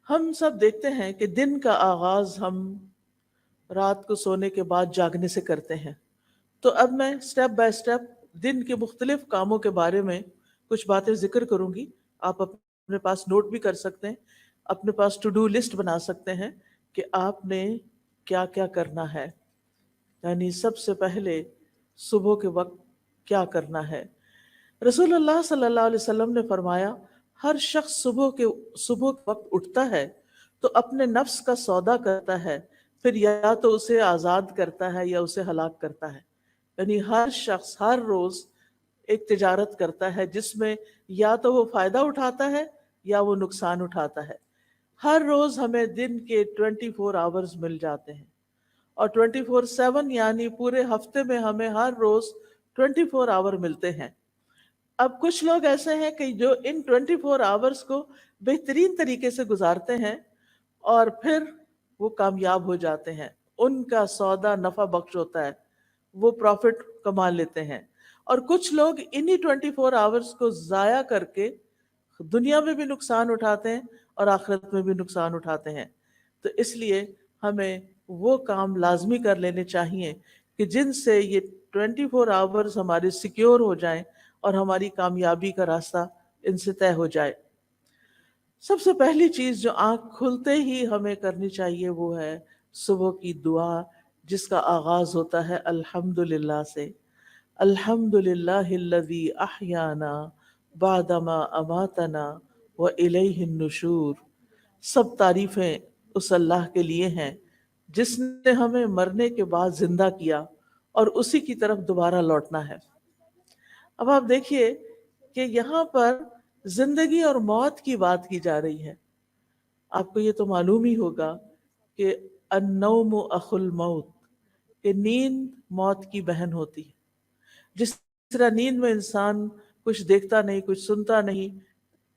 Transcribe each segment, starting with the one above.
ہم سب دیکھتے ہیں کہ دن کا آغاز ہم رات کو سونے کے بعد جاگنے سے کرتے ہیں. تو اب میں سٹیپ بائی سٹیپ دن کے مختلف کاموں کے بارے میں کچھ باتیں ذکر کروں گی. آپ اپنے پاس نوٹ بھی کر سکتے ہیں، اپنے پاس ٹو ڈو لسٹ بنا سکتے ہیں کہ آپ نے کیا کیا کرنا ہے. یعنی سب سے پہلے صبح کے وقت کیا کرنا ہے. رسول اللہ صلی اللہ علیہ وسلم نے فرمایا، ہر شخص صبح کے وقت اٹھتا ہے تو اپنے نفس کا سودا کرتا ہے، پھر یا تو اسے آزاد کرتا ہے یا اسے ہلاک کرتا ہے. یعنی ہر شخص ہر روز ایک تجارت کرتا ہے جس میں یا تو وہ فائدہ اٹھاتا ہے یا وہ نقصان اٹھاتا ہے. ہر روز ہمیں دن کے 24 آورز مل جاتے ہیں، اور 24/7 یعنی پورے ہفتے میں ہمیں ہر روز 24 آور ملتے ہیں. اب کچھ لوگ ایسے ہیں کہ جو ان 24 آورز کو بہترین طریقے سے گزارتے ہیں اور پھر وہ کامیاب ہو جاتے ہیں، ان کا سودا نفع بخش ہوتا ہے، وہ پروفٹ کما لیتے ہیں. اور کچھ لوگ انہی 24 آورز کو ضائع کر کے دنیا میں بھی نقصان اٹھاتے ہیں اور آخرت میں بھی نقصان اٹھاتے ہیں. تو اس لیے ہمیں وہ کام لازمی کر لینے چاہیے کہ جن سے یہ 24 آورز ہمارے سیکیور ہو جائیں اور ہماری کامیابی کا راستہ ان سے طے ہو جائے. سب سے پہلی چیز جو آنکھ کھلتے ہی ہمیں کرنی چاہیے وہ ہے صبح کی دعا، جس کا آغاز ہوتا ہے الحمدللہ سے. الحمدللہ الذی احیانا بعدما اماتنا والیہ النشور. سب تعریفیں اس اللہ کے لیے ہیں جس نے ہمیں مرنے کے بعد زندہ کیا اور اسی کی طرف دوبارہ لوٹنا ہے. اب آپ دیکھیے کہ یہاں پر زندگی اور موت کی بات کی جا رہی ہے. آپ کو یہ تو معلوم ہی ہوگا کہ النوم اخو الموت، کہ نیند موت کی بہن ہوتی ہے. جس طرح نیند میں انسان کچھ دیکھتا نہیں، کچھ سنتا نہیں،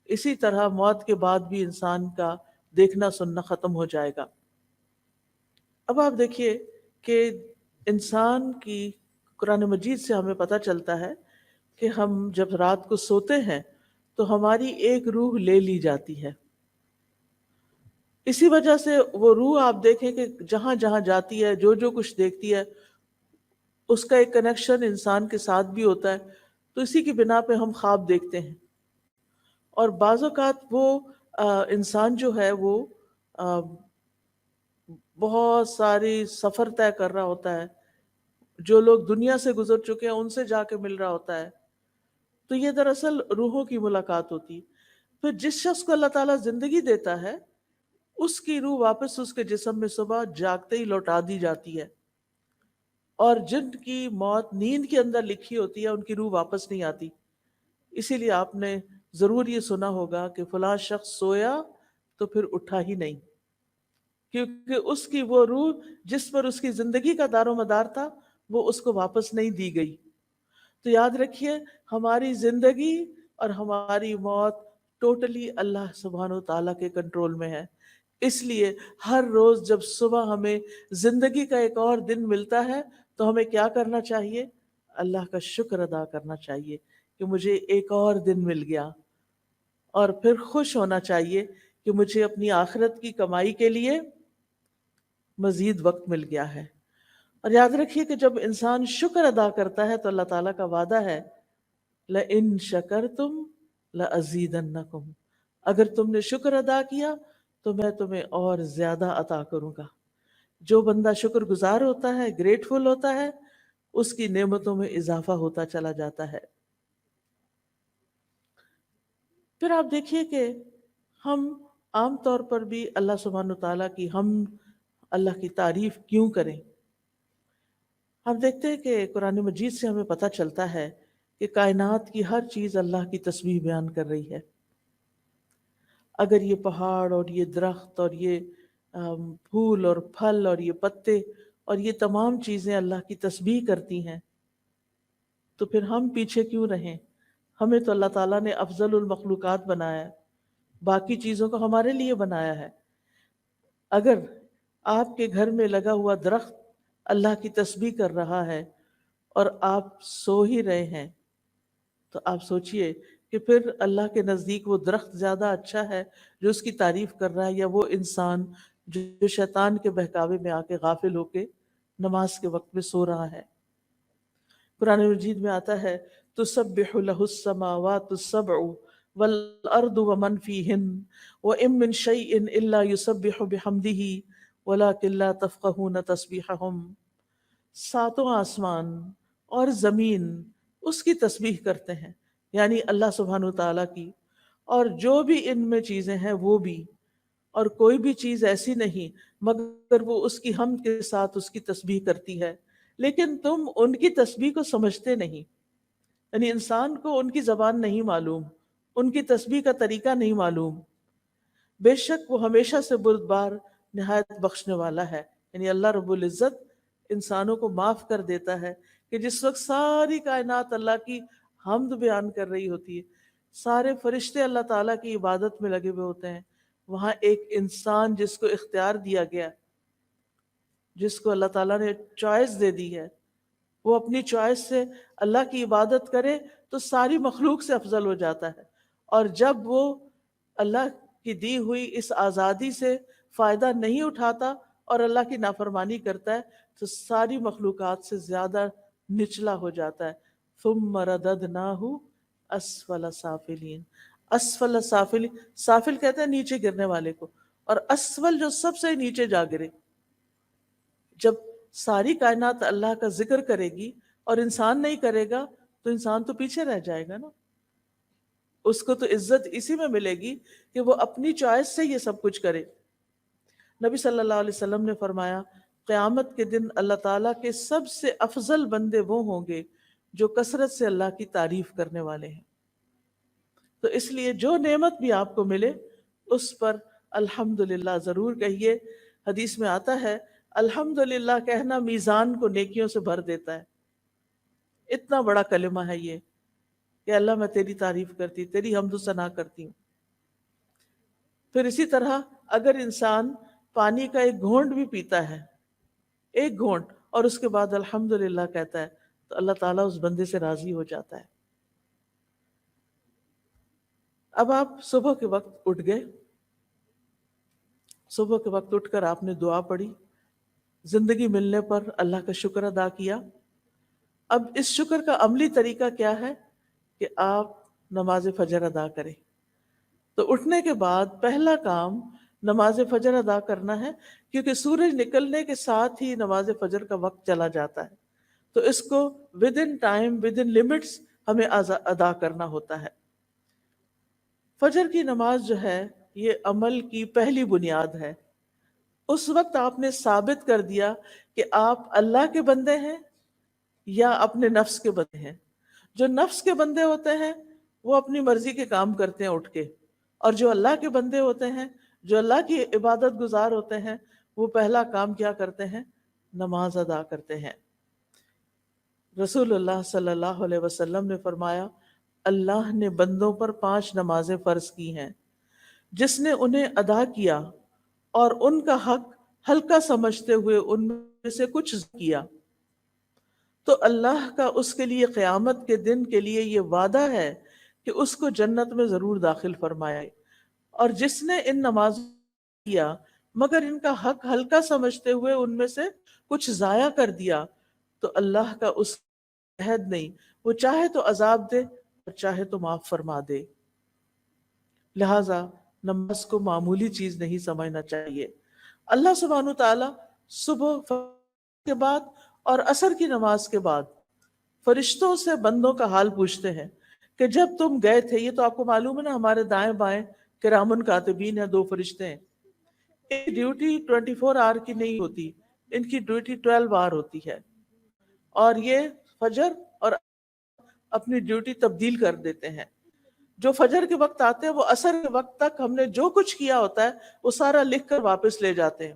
اسی طرح موت کے بعد بھی انسان کا دیکھنا سننا ختم ہو جائے گا. اب آپ دیکھیے کہ انسان کی قرآن مجید سے ہمیں پتہ چلتا ہے کہ ہم جب رات کو سوتے ہیں تو ہماری ایک روح لے لی جاتی ہے. اسی وجہ سے وہ روح آپ دیکھیں کہ جہاں جہاں جاتی ہے، جو جو کچھ دیکھتی ہے، اس کا ایک کنیکشن انسان کے ساتھ بھی ہوتا ہے. تو اسی کی بنا پہ ہم خواب دیکھتے ہیں. اور بعض اوقات وہ انسان جو ہے وہ بہت ساری سفر طے کر رہا ہوتا ہے، جو لوگ دنیا سے گزر چکے ہیں ان سے جا کے مل رہا ہوتا ہے. تو یہ دراصل روحوں کی ملاقات ہوتی. پھر جس شخص کو اللہ تعالیٰ زندگی دیتا ہے اس کی روح واپس اس کے جسم میں صبح جاگتے ہی لوٹا دی جاتی ہے، اور جن کی موت نیند کے اندر لکھی ہوتی ہے ان کی روح واپس نہیں آتی. اسی لیے آپ نے ضرور یہ سنا ہوگا کہ فلاں شخص سویا تو پھر اٹھا ہی نہیں، کیونکہ اس کی وہ روح جس پر اس کی زندگی کا دار و مدار تھا وہ اس کو واپس نہیں دی گئی. تو یاد رکھیے ہماری زندگی اور ہماری موت ٹوٹلی اللہ سبحانہ و تعالیٰ کے کنٹرول میں ہے. اس لیے ہر روز جب صبح ہمیں زندگی کا ایک اور دن ملتا ہے تو ہمیں کیا کرنا چاہیے؟ اللہ کا شکر ادا کرنا چاہیے کہ مجھے ایک اور دن مل گیا، اور پھر خوش ہونا چاہیے کہ مجھے اپنی آخرت کی کمائی کے لیے مزید وقت مل گیا ہے. اور یاد رکھیے کہ جب انسان شکر ادا کرتا ہے تو اللہ تعالیٰ کا وعدہ ہے لَإِن شَكَرْتُمْ لَأَزِيدَنَّكُمْ، اگر تم نے شکر ادا کیا تو میں تمہیں اور زیادہ عطا کروں گا. جو بندہ شکر گزار ہوتا ہے، گریٹفل ہوتا ہے، اس کی نعمتوں میں اضافہ ہوتا چلا جاتا ہے. پھر آپ دیکھیے کہ ہم عام طور پر بھی اللہ سبحانہ تعالیٰ کی اللہ کی تعریف کیوں کریں؟ ہم دیکھتے ہیں کہ قرآن مجید سے ہمیں پتہ چلتا ہے کہ کائنات کی ہر چیز اللہ کی تسبیح بیان کر رہی ہے. اگر یہ پہاڑ اور یہ درخت اور یہ پھول اور پھل اور یہ پتے اور یہ تمام چیزیں اللہ کی تسبیح کرتی ہیں تو پھر ہم پیچھے کیوں رہیں؟ ہمیں تو اللہ تعالیٰ نے افضل المخلوقات بنایا ہے، باقی چیزوں کو ہمارے لیے بنایا ہے. اگر آپ کے گھر میں لگا ہوا درخت اللہ کی تسبیح کر رہا ہے اور آپ سو ہی رہے ہیں تو آپ سوچئے کہ پھر اللہ کے نزدیک وہ درخت زیادہ اچھا ہے جو اس کی تعریف کر رہا ہے، یا وہ انسان جو شیطان کے بہکاوے میں آ کے غافل ہو کے نماز کے وقت میں سو رہا ہے؟ قرآن مجید میں آتا ہے تسبح له السماوات السبع والارض ومن فیہن وان من شیء الا یسبح بحمدہ ولکن لا تفقہون تسبیحہم، ساتوں آسمان اور زمین اس کی تسبیح کرتے ہیں، یعنی اللہ سبحانہ تعالیٰ کی، اور جو بھی ان میں چیزیں ہیں وہ بھی، اور کوئی بھی چیز ایسی نہیں مگر وہ اس کی حمد کے ساتھ اس کی تسبیح کرتی ہے، لیکن تم ان کی تسبیح کو سمجھتے نہیں، یعنی انسان کو ان کی زبان نہیں معلوم، ان کی تسبیح کا طریقہ نہیں معلوم۔ بے شک وہ ہمیشہ سے بردبار نہایت بخشنے والا ہے، یعنی اللہ رب العزت انسانوں کو معاف کر دیتا ہے کہ جس وقت ساری کائنات اللہ کی حمد بیان کر رہی ہوتی ہے، سارے فرشتے اللہ تعالیٰ کی عبادت میں لگے ہوئے ہوتے ہیں، وہاں ایک انسان جس کو اختیار دیا گیا، جس کو اللہ تعالیٰ نے چوائس دے دی ہے، وہ اپنی چوائس سے اللہ کی عبادت کرے تو ساری مخلوق سے افضل ہو جاتا ہے، اور جب وہ اللہ کی دی ہوئی اس آزادی سے فائدہ نہیں اٹھاتا اور اللہ کی نافرمانی کرتا ہے تو ساری مخلوقات سے زیادہ نچلا ہو جاتا ہے۔ ثم رددناہ اسفل سافلین، اسفل سافلین، سافل کہتے ہیں نیچے گرنے والے کو، اور اسفل جو سب سے نیچے جا گرے۔ جب ساری کائنات اللہ کا ذکر کرے گی اور انسان نہیں کرے گا تو انسان تو پیچھے رہ جائے گا نا، اس کو تو عزت اسی میں ملے گی کہ وہ اپنی چوائس سے یہ سب کچھ کرے۔ نبی صلی اللہ علیہ وسلم نے فرمایا قیامت کے دن اللہ تعالیٰ کے سب سے افضل بندے وہ ہوں گے جو کثرت سے اللہ کی تعریف کرنے والے ہیں۔ تو اس لیے جو نعمت بھی آپ کو ملے اس پر الحمدللہ ضرور کہیے۔ حدیث میں آتا ہے الحمدللہ کہنا میزان کو نیکیوں سے بھر دیتا ہے۔ اتنا بڑا کلمہ ہے یہ کہ اللہ میں تیری تعریف کرتی، تیری حمد و ثنا کرتی ہوں۔ پھر اسی طرح اگر انسان پانی کا ایک گھونٹ بھی پیتا ہے، ایک گھونٹ، اور اس کے بعد الحمدللہ کہتا ہے تو اللہ تعالیٰ اس بندے سے راضی ہو جاتا ہے۔ اب آپ صبح کے وقت اٹھ گئے، صبح کے وقت اٹھ کر آپ نے دعا پڑھی، زندگی ملنے پر اللہ کا شکر ادا کیا۔ اب اس شکر کا عملی طریقہ کیا ہے کہ آپ نماز فجر ادا کریں۔ تو اٹھنے کے بعد پہلا کام نماز فجر ادا کرنا ہے، کیونکہ سورج نکلنے کے ساتھ ہی نماز فجر کا وقت چلا جاتا ہے، تو اس کو with in time, with in limits ہمیں ادا کرنا ہوتا ہے۔ فجر کی نماز جو ہے یہ عمل کی پہلی بنیاد ہے۔ اس وقت آپ نے ثابت کر دیا کہ آپ اللہ کے بندے ہیں یا اپنے نفس کے بندے ہیں۔ جو نفس کے بندے ہوتے ہیں وہ اپنی مرضی کے کام کرتے ہیں اٹھ کے، اور جو اللہ کے بندے ہوتے ہیں، جو اللہ کی عبادت گزار ہوتے ہیں، وہ پہلا کام کیا کرتے ہیں؟ نماز ادا کرتے ہیں۔ رسول اللہ صلی اللہ علیہ وسلم نے فرمایا اللہ نے بندوں پر 5 نمازیں فرض کی ہیں، جس نے انہیں ادا کیا اور ان کا حق ہلکا سمجھتے ہوئے ان میں سے کچھ کیا تو اللہ کا اس کے لیے قیامت کے دن کے لیے یہ وعدہ ہے کہ اس کو جنت میں ضرور داخل فرمائے، اور جس نے ان نمازوں کیا مگر ان کا حق ہلکا سمجھتے ہوئے ان میں سے کچھ ضائع کر دیا تو اللہ کا اس عہد نہیں، وہ چاہے تو عذاب دے اور چاہے تو معاف فرما دے۔ لہٰذا نماز کو معمولی چیز نہیں سمجھنا چاہیے۔ اللہ سبحانہ تعالیٰ صبح کے بعد اور عصر کی نماز کے بعد فرشتوں سے بندوں کا حال پوچھتے ہیں کہ جب تم گئے تھے، یہ تو آپ کو معلوم ہے نا ہمارے دائیں بائیں کرامن کاتبین ہیں، 2 فرشتے ہیں، ان کی ڈیوٹی 24 آور کی نہیں ہوتی، ان کی ڈیوٹی 12 آور ہوتی ہے، اور یہ فجر اور اپنی ڈیوٹی تبدیل کر دیتے ہیں۔ جو فجر کے وقت آتے ہیں وہ عصر کے وقت تک ہم نے جو کچھ کیا ہوتا ہے وہ سارا لکھ کر واپس لے جاتے ہیں،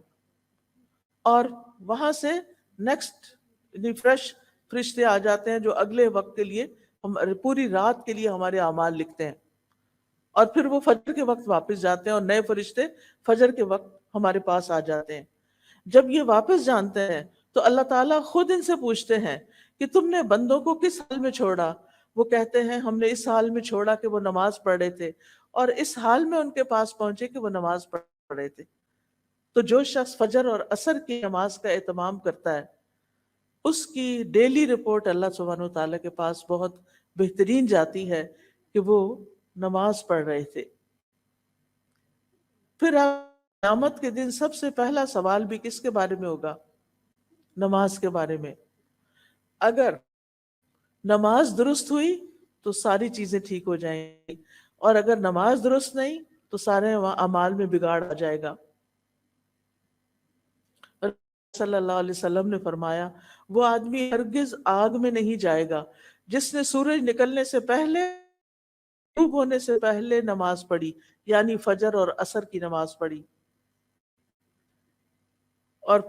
اور وہاں سے نیکسٹ فریش فرشتے آ جاتے ہیں جو اگلے وقت کے لیے پوری رات کے لیے ہمارے اعمال لکھتے ہیں، اور پھر وہ فجر کے وقت واپس جاتے ہیں اور نئے فرشتے فجر کے وقت ہمارے پاس آ جاتے ہیں۔ جب یہ واپس جانتے ہیں تو اللہ تعالیٰ خود ان سے پوچھتے ہیں کہ تم نے بندوں کو کس حال میں چھوڑا؟ وہ کہتے ہیں ہم نے اس حال میں چھوڑا کہ وہ نماز پڑھ رہے تھے، اور اس حال میں ان کے پاس پہنچے کہ وہ نماز پڑھ رہے تھے۔ تو جو شخص فجر اور عصر کی نماز کا اہتمام کرتا ہے، اس کی ڈیلی رپورٹ اللہ سبحانہ وتعالیٰ کے پاس بہت بہترین جاتی ہے کہ وہ نماز پڑھ رہے تھے۔ پھر قیامت کے دن سب سے پہلا سوال بھی کس کے بارے میں ہوگا؟ نماز کے بارے میں۔ اگر نماز درست ہوئی تو ساری چیزیں ٹھیک ہو جائیں گی، اور اگر نماز درست نہیں تو سارے اعمال میں بگاڑ آ جائے گا۔ صلی اللہ علیہ وسلم نے فرمایا، وہ آدمی ہرگز آگ میں نہیں جائے گا جس نے سورج نکلنے سے پہلے، غروب ہونے سے پہلے نماز پڑھی، یعنی فجر اور عصر کی نماز پڑھی۔ اور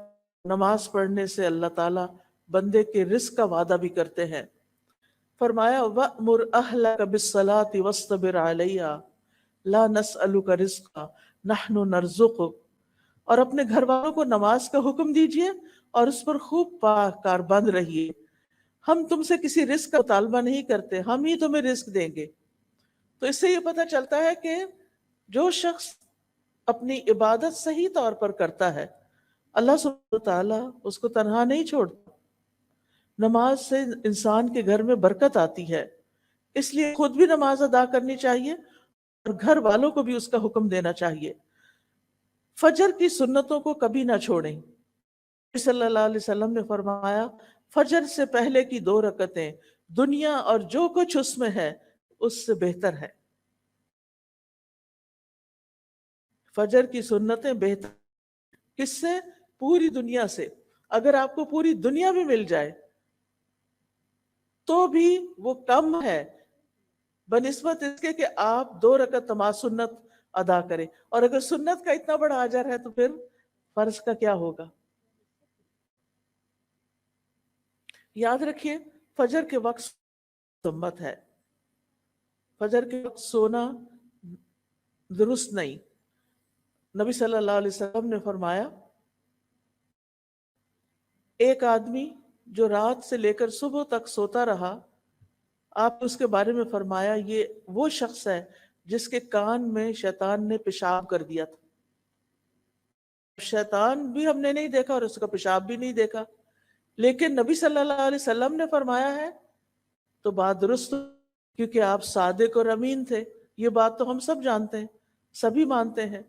نماز پڑھنے سے اللہ تعالیٰ بندے کے رزق کا وعدہ بھی کرتے ہیں۔ فرمایا وَأْمُرْ أَهْلَكَ بِالصَّلَاةِ وَاصْطَبِرْ عَلَيْهَا لَا نَسْأَلُكَ رِزْقًا نَحْنُ نَرْزُقُكَ، اور اپنے گھر والوں کو نماز کا حکم دیجئے اور اس پر خوب پاک کار بند رہیے۔ ہم تم سے کسی رزق کا مطالبہ نہیں کرتے، ہم ہی تمہیں رزق دیں گے۔ تو اس سے یہ پتہ چلتا ہے کہ جو شخص اپنی عبادت صحیح طور پر کرتا ہے، اللہ سبحانہ وتعالیٰ اس کو تنہا نہیں چھوڑتا۔ نماز سے انسان کے گھر میں برکت آتی ہے، اس لیے خود بھی نماز ادا کرنی چاہیے اور گھر والوں کو بھی اس کا حکم دینا چاہیے۔ فجر کی سنتوں کو کبھی نہ چھوڑیں۔ نبی صلی اللہ علیہ وسلم نے فرمایا، فجر سے پہلے کی 2 رکعتیں دنیا اور جو کچھ اس میں ہے اس سے بہتر ہے۔ فجر کی سنتیں بہتر کس سے؟ پوری دنیا سے۔ اگر آپ کو پوری دنیا بھی مل جائے تو بھی وہ کم ہے بنسبت اس کے کہ آپ 2 رکعت نماز سنت ادا کریں، اور اگر سنت کا اتنا بڑا اجر ہے تو پھر فرض کا کیا ہوگا؟ یاد رکھیے، فجر کے وقت سنت ہے، فجر کے وقت سونا درست نہیں۔ نبی صلی اللہ علیہ وسلم نے فرمایا، ایک آدمی جو رات سے لے کر صبح تک سوتا رہا، آپ اس کے بارے میں فرمایا یہ وہ شخص ہے جس کے کان میں شیطان نے پیشاب کر دیا تھا۔ شیطان بھی ہم نے نہیں دیکھا اور اس کا پیشاب بھی نہیں دیکھا، لیکن نبی صلی اللہ علیہ وسلم نے فرمایا ہے تو بات درست، کیونکہ آپ صادق اور امین تھے۔ یہ بات تو ہم سب جانتے ہیں، سبھی مانتے ہیں۔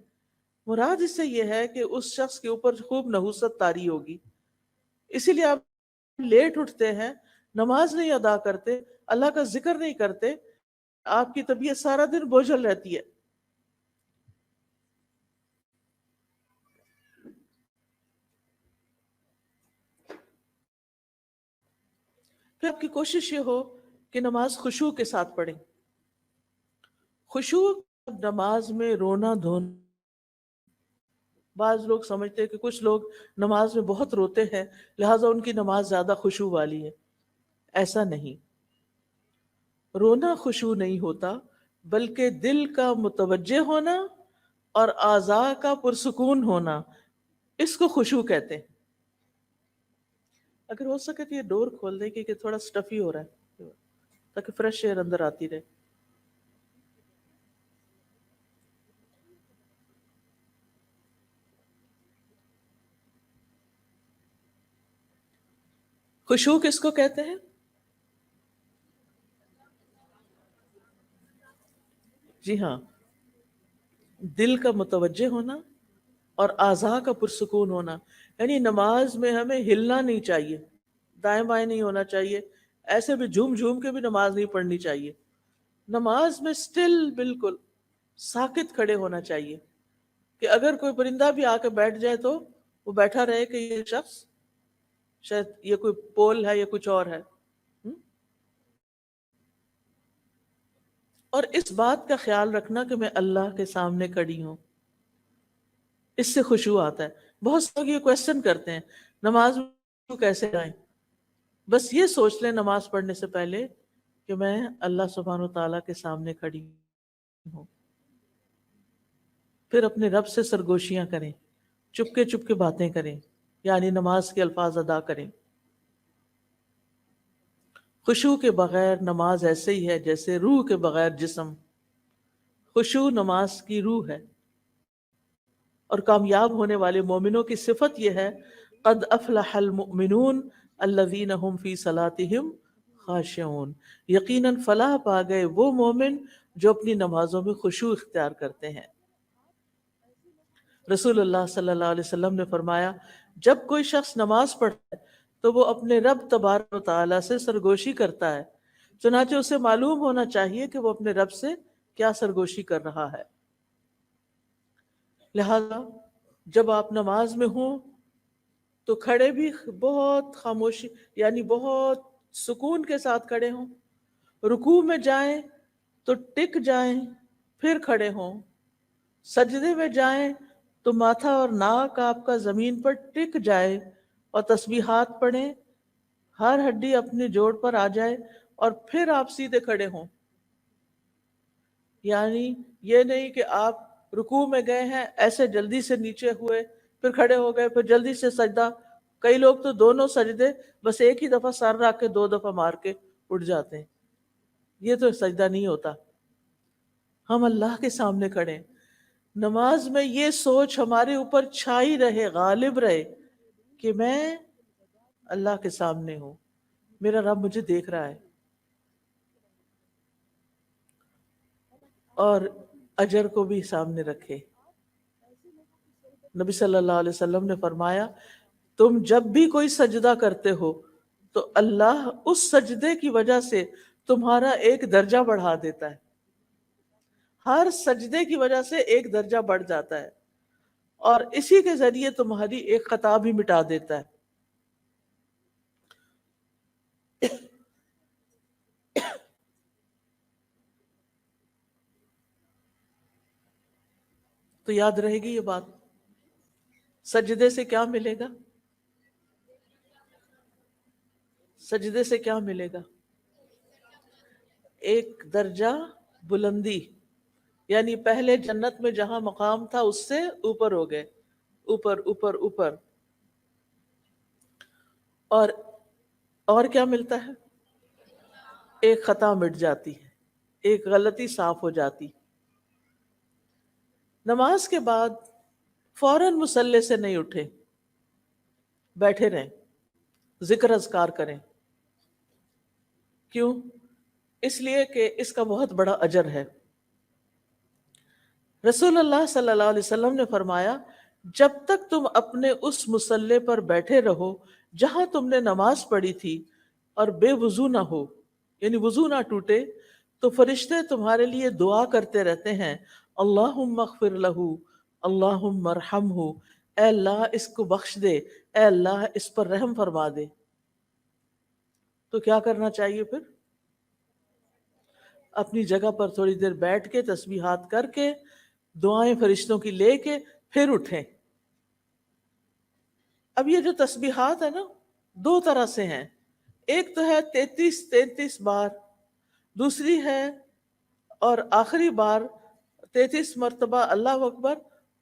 مراد اس سے یہ ہے کہ اس شخص کے اوپر خوب نحوست طاری ہوگی، اسی لیے آپ لیٹ اٹھتے ہیں، نماز نہیں ادا کرتے، اللہ کا ذکر نہیں کرتے، آپ کی طبیعت سارا دن بوجھل رہتی ہے۔ پھر آپ کی کوشش یہ ہو کہ نماز خشوع کے ساتھ پڑھیں۔ خشوع نماز میں رونا دھونا، بعض لوگ سمجھتے ہیں کہ کچھ لوگ نماز میں بہت روتے ہیں لہٰذا ان کی نماز زیادہ خشوع والی ہے۔ ایسا نہیں، رونا خشوع نہیں ہوتا، بلکہ دل کا متوجہ ہونا اور اعضاء کا پرسکون ہونا، اس کو خشوع کہتے ہیں۔ اگر ہو سکے تو یہ ڈور کھول دیں کہ تھوڑا سٹفی ہو رہا ہے تاکہ فریش ایئر اندر آتی رہے۔ خشوع کس کو کہتے ہیں؟ جی ہاں، دل کا متوجہ ہونا اور اعضاء کا پرسکون ہونا، یعنی نماز میں ہمیں ہلنا نہیں چاہیے، دائیں بائیں نہیں ہونا چاہیے، ایسے بھی جھوم جھوم کے بھی نماز نہیں پڑھنی چاہیے۔ نماز میں سٹل، بالکل ساکت کھڑے ہونا چاہیے کہ اگر کوئی پرندہ بھی آ کے بیٹھ جائے تو وہ بیٹھا رہے کہ یہ شخص شاید یہ کوئی پول ہے یا کچھ اور ہے۔ اور اس بات کا خیال رکھنا کہ میں اللہ کے سامنے کھڑی ہوں، اس سے خشوع آتا ہے۔ بہت سے لوگ یہ کوشچن کرتے ہیں نماز میں کیسے آئیں؟ بس یہ سوچ لیں نماز پڑھنے سے پہلے کہ میں اللہ سبحانہ وتعالیٰ کے سامنے کھڑی ہوں، پھر اپنے رب سے سرگوشیاں کریں، چپکے چپکے باتیں کریں، یعنی نماز کے الفاظ ادا کریں۔ خشوع کے بغیر نماز ایسے ہی ہے جیسے روح کے بغیر جسم. خشوع نماز کی روح ہے. اور کامیاب ہونے والے مومنوں کی صفت یہ ہے قد افلح المؤمنون الذین هم فی صلاتهم خاشعون. یقیناً فلاح پا گئے وہ مومن جو اپنی نمازوں میں خشوع اختیار کرتے ہیں. رسول اللہ صلی اللہ علیہ وسلم نے فرمایا جب کوئی شخص نماز پڑھتا ہے تو وہ اپنے رب تبارک و تعالیٰ سے سرگوشی کرتا ہے. چنانچہ اسے معلوم ہونا چاہیے کہ وہ اپنے رب سے کیا سرگوشی کر رہا ہے. لہذا جب آپ نماز میں ہوں تو کھڑے بھی بہت خاموشی یعنی بہت سکون کے ساتھ کھڑے ہوں. رکوع میں جائیں تو ٹک جائیں پھر کھڑے ہوں. سجدے میں جائیں تو ماتھا اور ناک آپ کا زمین پر ٹک جائے اور تسبیحات پڑھیں. ہر ہڈی اپنے جوڑ پر آ جائے اور پھر آپ سیدھے کھڑے ہوں. یعنی یہ نہیں کہ آپ رکوع میں گئے ہیں ایسے جلدی سے نیچے ہوئے پھر کھڑے ہو گئے پھر جلدی سے سجدہ. کئی لوگ تو دونوں سجدے بس ایک ہی دفعہ سر رکھ کے 2 دفعہ مار کے اٹھ جاتے ہیں. یہ تو سجدہ نہیں ہوتا. ہم اللہ کے سامنے کھڑے. نماز میں یہ سوچ ہمارے اوپر چھائی رہے غالب رہے کہ میں اللہ کے سامنے ہوں, میرا رب مجھے دیکھ رہا ہے. اور اجر کو بھی سامنے رکھے. نبی صلی اللہ علیہ وسلم نے فرمایا تم جب بھی کوئی سجدہ کرتے ہو تو اللہ اس سجدے کی وجہ سے تمہارا ایک درجہ بڑھا دیتا ہے. ہر سجدے کی وجہ سے ایک درجہ بڑھ جاتا ہے اور اسی کے ذریعے تمہاری ایک خطا بھی مٹا دیتا ہے. تو یاد رہے گی یہ بات. سجدے سے کیا ملے گا؟ سجدے سے کیا ملے گا؟ ایک درجہ بلندی. یعنی پہلے جنت میں جہاں مقام تھا اس سے اوپر ہو گئے, اوپر اوپر اوپر. اور کیا ملتا ہے؟ ایک خطا مٹ جاتی ہے, ایک غلطی صاف ہو جاتی. نماز کے بعد فوراً مصلی سے نہیں اٹھے, بیٹھے رہیں, ذکر اذکار کریں. کیوں؟ اس لیے کہ اس کا بہت بڑا اجر ہے. رسول اللہ صلی اللہ علیہ وسلم نے فرمایا جب تک تم اپنے اس مصلی پر بیٹھے رہو جہاں تم نے نماز پڑھی تھی اور بے وضو نہ ہو, یعنی وضو نہ ٹوٹے, تو فرشتے تمہارے لیے دعا کرتے رہتے ہیں اللہم اغفر لہ, اللہم ارحمہ, اے اللہ اس کو بخش دے, اے اللہ اس پر رحم فرما دے. تو کیا کرنا چاہیے پھر؟ اپنی جگہ پر تھوڑی دیر بیٹھ کے تسبیحات کر کے دعائیں فرشتوں کی لے کے پھر اٹھیں. اب یہ جو تسبیحات ہے نا 2 طرح سے ہیں. ایک تو ہے 33 بار, دوسری ہے اور آخری بار 33 مرتبہ اللہ اکبر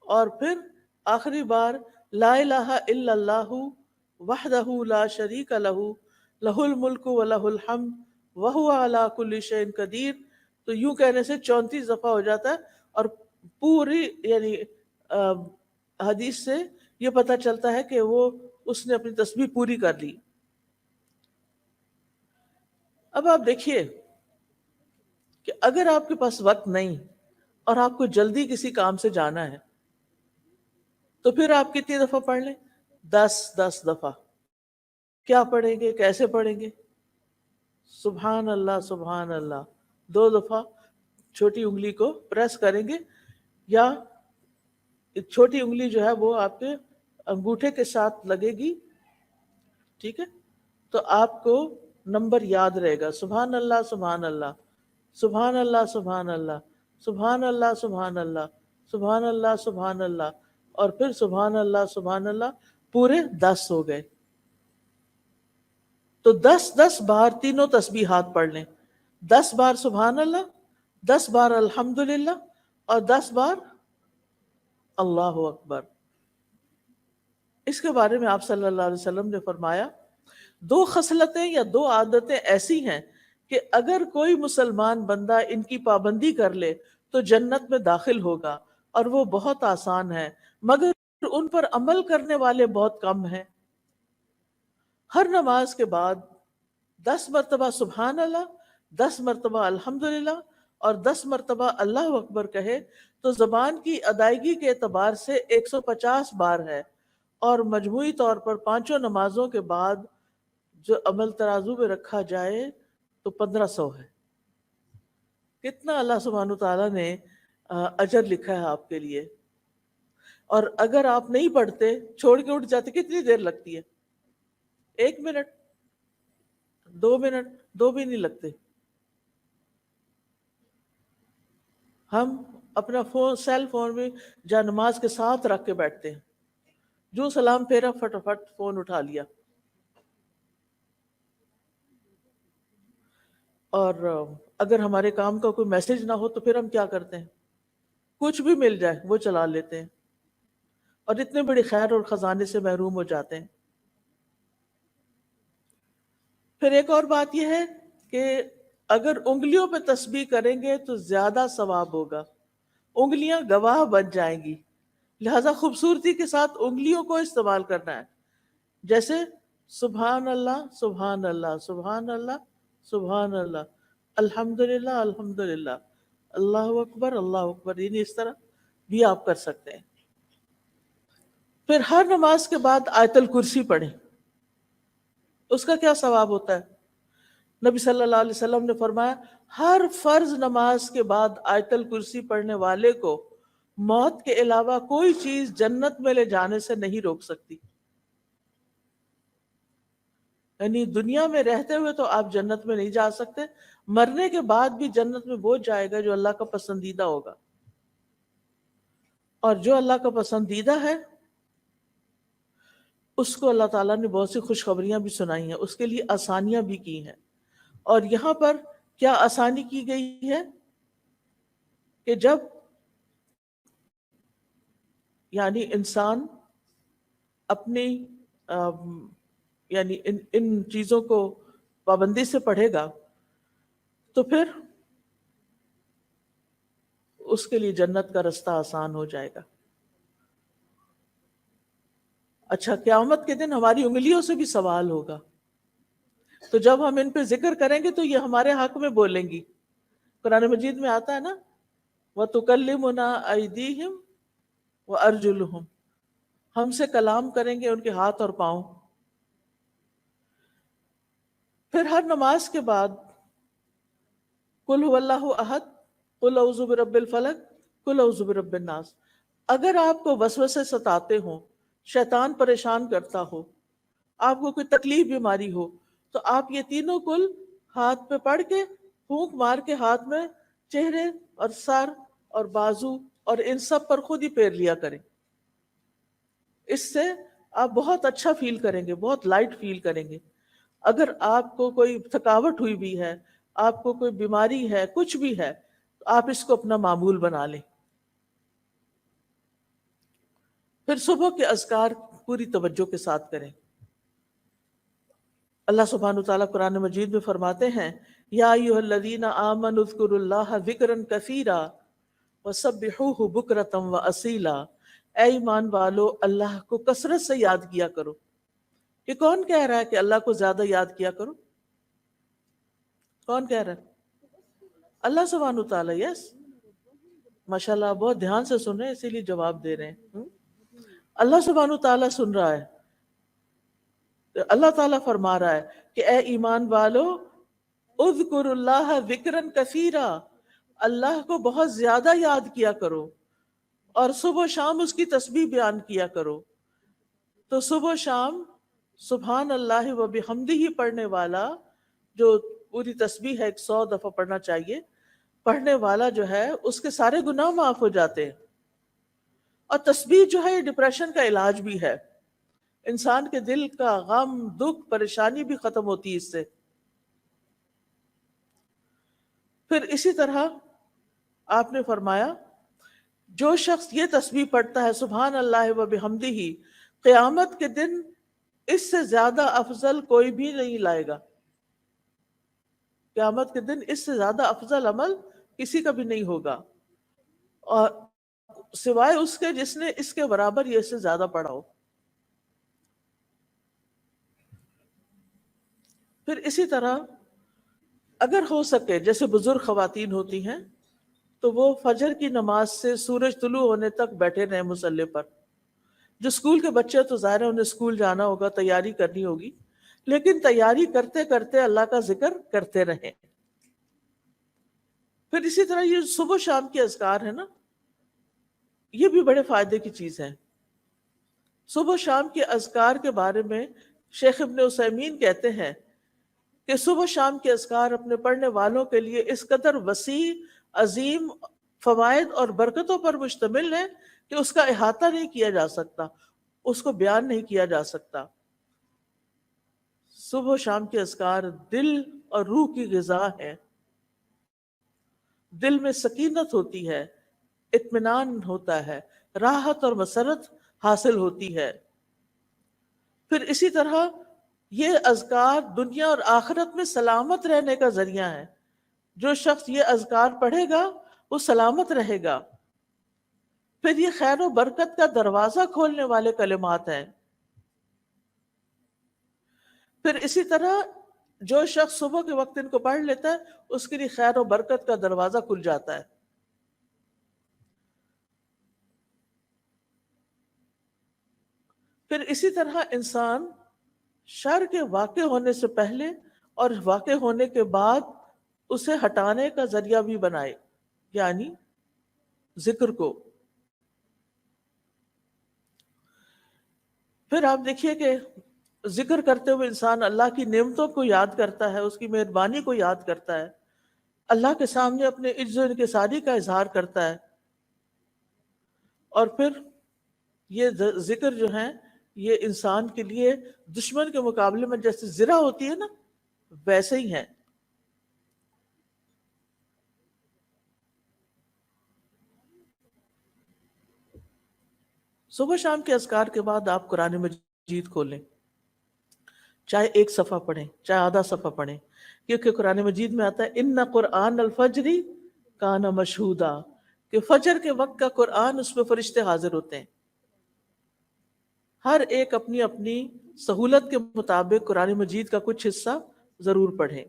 اور پھر آخری بار لا الہ الا اللہ وحدہ لا شریک لہ لہ الملک و لہ الحمد وہو علی کل شیء قدیر. تو یوں کہنے سے 34 دفعہ ہو جاتا ہے اور پوری یعنی حدیث سے یہ پتہ چلتا ہے کہ وہ اس نے اپنی تسبیح پوری کر لی. اب آپ دیکھیے کہ اگر آپ کے پاس وقت نہیں اور آپ کو جلدی کسی کام سے جانا ہے تو پھر آپ کتنی دفعہ پڑھ لیں؟ 10 دفعہ. کیا پڑھیں گے؟ کیسے پڑھیں گے؟ سبحان اللہ سبحان اللہ 2 دفعہ چھوٹی انگلی کو پریس کریں گے, یا چھوٹی انگلی جو ہے وہ آپ کے انگوٹھے کے ساتھ لگے گی, ٹھیک ہے؟ تو آپ کو نمبر یاد رہے گا سبحان اللہ سبحان اللہ سبحان اللہ سبحان اللہ سبحان اللہ سبحان اللہ سبحان اللہ سبحان اللہ اور پھر سبحان اللہ پورے 10 ہو گئے. تو 10 بار تینوں تسبیحات پڑھ لیں. 10 بار سبحان اللہ, 10 بار الحمدللہ اور 10 بار اللہ اکبر. اس کے بارے میں آپ صلی اللہ علیہ وسلم نے فرمایا دو خصلتیں یا دو عادتیں ایسی ہیں کہ اگر کوئی مسلمان بندہ ان کی پابندی کر لے تو جنت میں داخل ہوگا، اور وہ بہت آسان ہے، مگر ان پر عمل کرنے والے بہت کم ہیں۔ ہر نماز کے بعد 10 مرتبہ سبحان اللہ، 10 مرتبہ الحمدللہ اور 10 مرتبہ اللہ اکبر کہے تو زبان کی ادائیگی کے اعتبار سے 150 بار ہے، اور مجموعی طور پر پانچوں نمازوں کے بعد جو عمل ترازو میں رکھا جائے تو 1500 ہے۔ کتنا اللہ سبحانہ تعالیٰ نے اجر لکھا ہے آپ کے لیے۔ اور اگر آپ نہیں پڑھتے، چھوڑ کے اٹھ جاتے، کتنی دیر لگتی ہے؟ 1 منٹ، 2 منٹ، 2 بھی نہیں لگتے۔ ہم اپنا فون، سیل فون میں جا نماز کے ساتھ رکھ کے بیٹھتے ہیں، جو سلام پھیرا فٹافٹ فون اٹھا لیا۔ اور اگر ہمارے کام کا کوئی میسج نہ ہو تو پھر ہم کیا کرتے ہیں؟ کچھ بھی مل جائے وہ چلا لیتے ہیں، اور اتنے بڑے خیر اور خزانے سے محروم ہو جاتے ہیں۔ پھر ایک اور بات یہ ہے کہ اگر انگلیوں پہ تسبیح کریں گے تو زیادہ ثواب ہوگا، انگلیاں گواہ بن جائیں گی، لہذا خوبصورتی کے ساتھ انگلیوں کو استعمال کرنا ہے، جیسے سبحان اللہ سبحان اللہ سبحان اللہ سبحان اللہ، الحمدللہ الحمدللہ، اللہ اکبر، یعنی اس طرح بھی آپ کر سکتے ہیں۔ پھر ہر نماز کے بعد آیت الکرسی پڑھیں، اس کا کیا ثواب ہوتا ہے؟ نبی صلی اللہ علیہ وسلم نے فرمایا ہر فرض نماز کے بعد آیت الکرسی پڑھنے والے کو موت کے علاوہ کوئی چیز جنت میں لے جانے سے نہیں روک سکتی۔ یعنی دنیا میں رہتے ہوئے تو آپ جنت میں نہیں جا سکتے، مرنے کے بعد بھی جنت میں وہ جائے گا جو اللہ کا پسندیدہ ہوگا، اور جو اللہ کا پسندیدہ ہے اس کو اللہ تعالیٰ نے بہت سی خوشخبریاں بھی سنائی ہیں، اس کے لیے آسانیاں بھی کی ہیں۔ اور یہاں پر کیا آسانی کی گئی ہے کہ جب یعنی انسان اپنی یعنی ان چیزوں کو پابندی سے پڑھے گا تو پھر اس کے لیے جنت کا رستہ آسان ہو جائے گا۔ اچھا، قیامت کے دن ہماری انگلیوں سے بھی سوال ہوگا، تو جب ہم ان پہ ذکر کریں گے تو یہ ہمارے حق میں بولیں گی۔ قرآن مجید میں آتا ہے نا، وَتُكَلِّمُنَا أَيْدِيهِمْ وَأَرْجُلُهُمْ، ہم سے کلام کریں گے ان کے ہاتھ اور پاؤں۔ پھر ہر نماز کے بعد قُلْ هُوَ اللَّهُ أَحَدٌ قُلْ أَعُوذُ بِرَبِّ الْفَلَقِ قُلْ أَعُوذُ بِرَبِّ النَّاسِ۔ اگر آپ کو وسوسے ستاتے ہوں، شیطان پریشان کرتا ہو، آپ کو کوئی تکلیف بیماری ہو، تو آپ یہ تینوں کل ہاتھ پہ پڑھ کے پھونک مار کے ہاتھ میں چہرے اور سر اور بازو اور ان سب پر خود ہی پھیر لیا کریں۔ اس سے آپ بہت اچھا فیل کریں گے، بہت لائٹ فیل کریں گے۔ اگر آپ کو کوئی تھکاوٹ ہوئی بھی ہے، آپ کو کوئی بیماری ہے، کچھ بھی ہے، تو آپ اس کو اپنا معمول بنا لیں۔ پھر صبح کے اذکار پوری توجہ کے ساتھ کریں۔ اللہ سبحانہ وتعالیٰ قرآن مجید میں فرماتے ہیں یا ایھا الذین آمنوا اذکروا اللہ ذکرا کثیرا وسبحوہ بکرۃ واصیلا، اے ایمان والو اللہ کو کثرت سے یاد کیا کرو۔ یہ کون کہہ رہا ہے کہ اللہ کو زیادہ یاد کیا کرو؟ کون کہہ رہا ہے؟ اللہ سبحانہ وتعالیٰ۔ یس، ماشاءاللہ آپ بہت دھیان سے سن رہے ہیں، اسی لیے جواب دے رہے ہیں۔ اللہ سبحانہ وتعالیٰ سن رہا ہے، اللہ تعالیٰ فرما رہا ہے کہ اے ایمان والو اذکر اللہ ذکرا کثیرا، اللہ کو بہت زیادہ یاد کیا کرو، اور صبح و شام اس کی تسبیح بیان کیا کرو۔ تو صبح و شام سبحان اللہ و بحمدہ پڑھنے والا، جو پوری تسبیح ہے 100 دفعہ پڑھنا چاہیے، پڑھنے والا جو ہے اس کے سارے گناہ معاف ہو جاتے ہیں۔ اور تسبیح جو ہے یہ ڈپریشن کا علاج بھی ہے، انسان کے دل کا غم، دکھ، پریشانی بھی ختم ہوتی ہے اس سے۔ پھر اسی طرح آپ نے فرمایا جو شخص یہ تسبیح پڑھتا ہے سبحان اللہ و بحمدہ، قیامت کے دن اس سے زیادہ افضل کوئی بھی نہیں لائے گا. قیامت کے دن اس سے زیادہ افضل عمل کسی کا بھی نہیں ہوگا، اور سوائے اس کے جس نے اس کے برابر یہ اس سے زیادہ پڑھا ہو. پھر اسی طرح اگر ہو سکے، جیسے بزرگ خواتین ہوتی ہیں تو وہ فجر کی نماز سے سورج طلوع ہونے تک بیٹھے رہے مصلی پر. جو اسکول کے بچے تو ظاہر ہے انہیں اسکول جانا ہوگا، تیاری کرنی ہوگی، لیکن تیاری کرتے کرتے اللہ کا ذکر کرتے رہیں. پھر اسی طرح یہ صبح و شام کے اذکار ہے نا، یہ بھی بڑے فائدے کی چیز ہے. صبح و شام کے اذکار کے بارے میں شیخ ابن عثیمین کہتے ہیں کہ صبح و شام کے اذکار اپنے پڑھنے والوں کے لیے اس قدر وسیع، عظیم فوائد اور برکتوں پر مشتمل ہے کہ اس کا احاطہ نہیں کیا جا سکتا، اس کو بیان نہیں کیا جا سکتا. صبح و شام کے اذکار دل اور روح کی غذا ہے. دل میں سکینت ہوتی ہے، اطمینان ہوتا ہے، راحت اور مسرت حاصل ہوتی ہے. پھر اسی طرح یہ اذکار دنیا اور آخرت میں سلامت رہنے کا ذریعہ ہے. جو شخص یہ اذکار پڑھے گا وہ سلامت رہے گا. پھر یہ خیر و برکت کا دروازہ کھولنے والے کلمات ہیں. پھر اسی طرح جو شخص صبح کے وقت ان کو پڑھ لیتا ہے اس کے لیے خیر و برکت کا دروازہ کھل جاتا ہے. پھر اسی طرح انسان شر کے واقع ہونے سے پہلے اور واقع ہونے کے بعد اسے ہٹانے کا ذریعہ بھی بنائے، یعنی ذکر کو. پھر آپ دیکھیے کہ ذکر کرتے ہوئے انسان اللہ کی نعمتوں کو یاد کرتا ہے، اس کی مہربانی کو یاد کرتا ہے، اللہ کے سامنے اپنے عجز و انکساری کا اظہار کرتا ہے. اور پھر یہ ذکر جو ہے یہ انسان کے لیے دشمن کے مقابلے میں جیسے زرہ ہوتی ہے نا، ویسے ہی ہے. صبح شام کے اذکار کے بعد آپ قرآن مجید کھولیں، چاہے ایک صفحہ پڑھیں چاہے آدھا صفحہ پڑھیں، کیونکہ قرآن مجید میں آتا ہے ان قرآن الفجر کان مشہودا، کہ فجر کے وقت کا قرآن اس میں فرشتے حاضر ہوتے ہیں. ہر ایک اپنی اپنی سہولت کے مطابق قرآن مجید کا کچھ حصہ ضرور پڑھیں.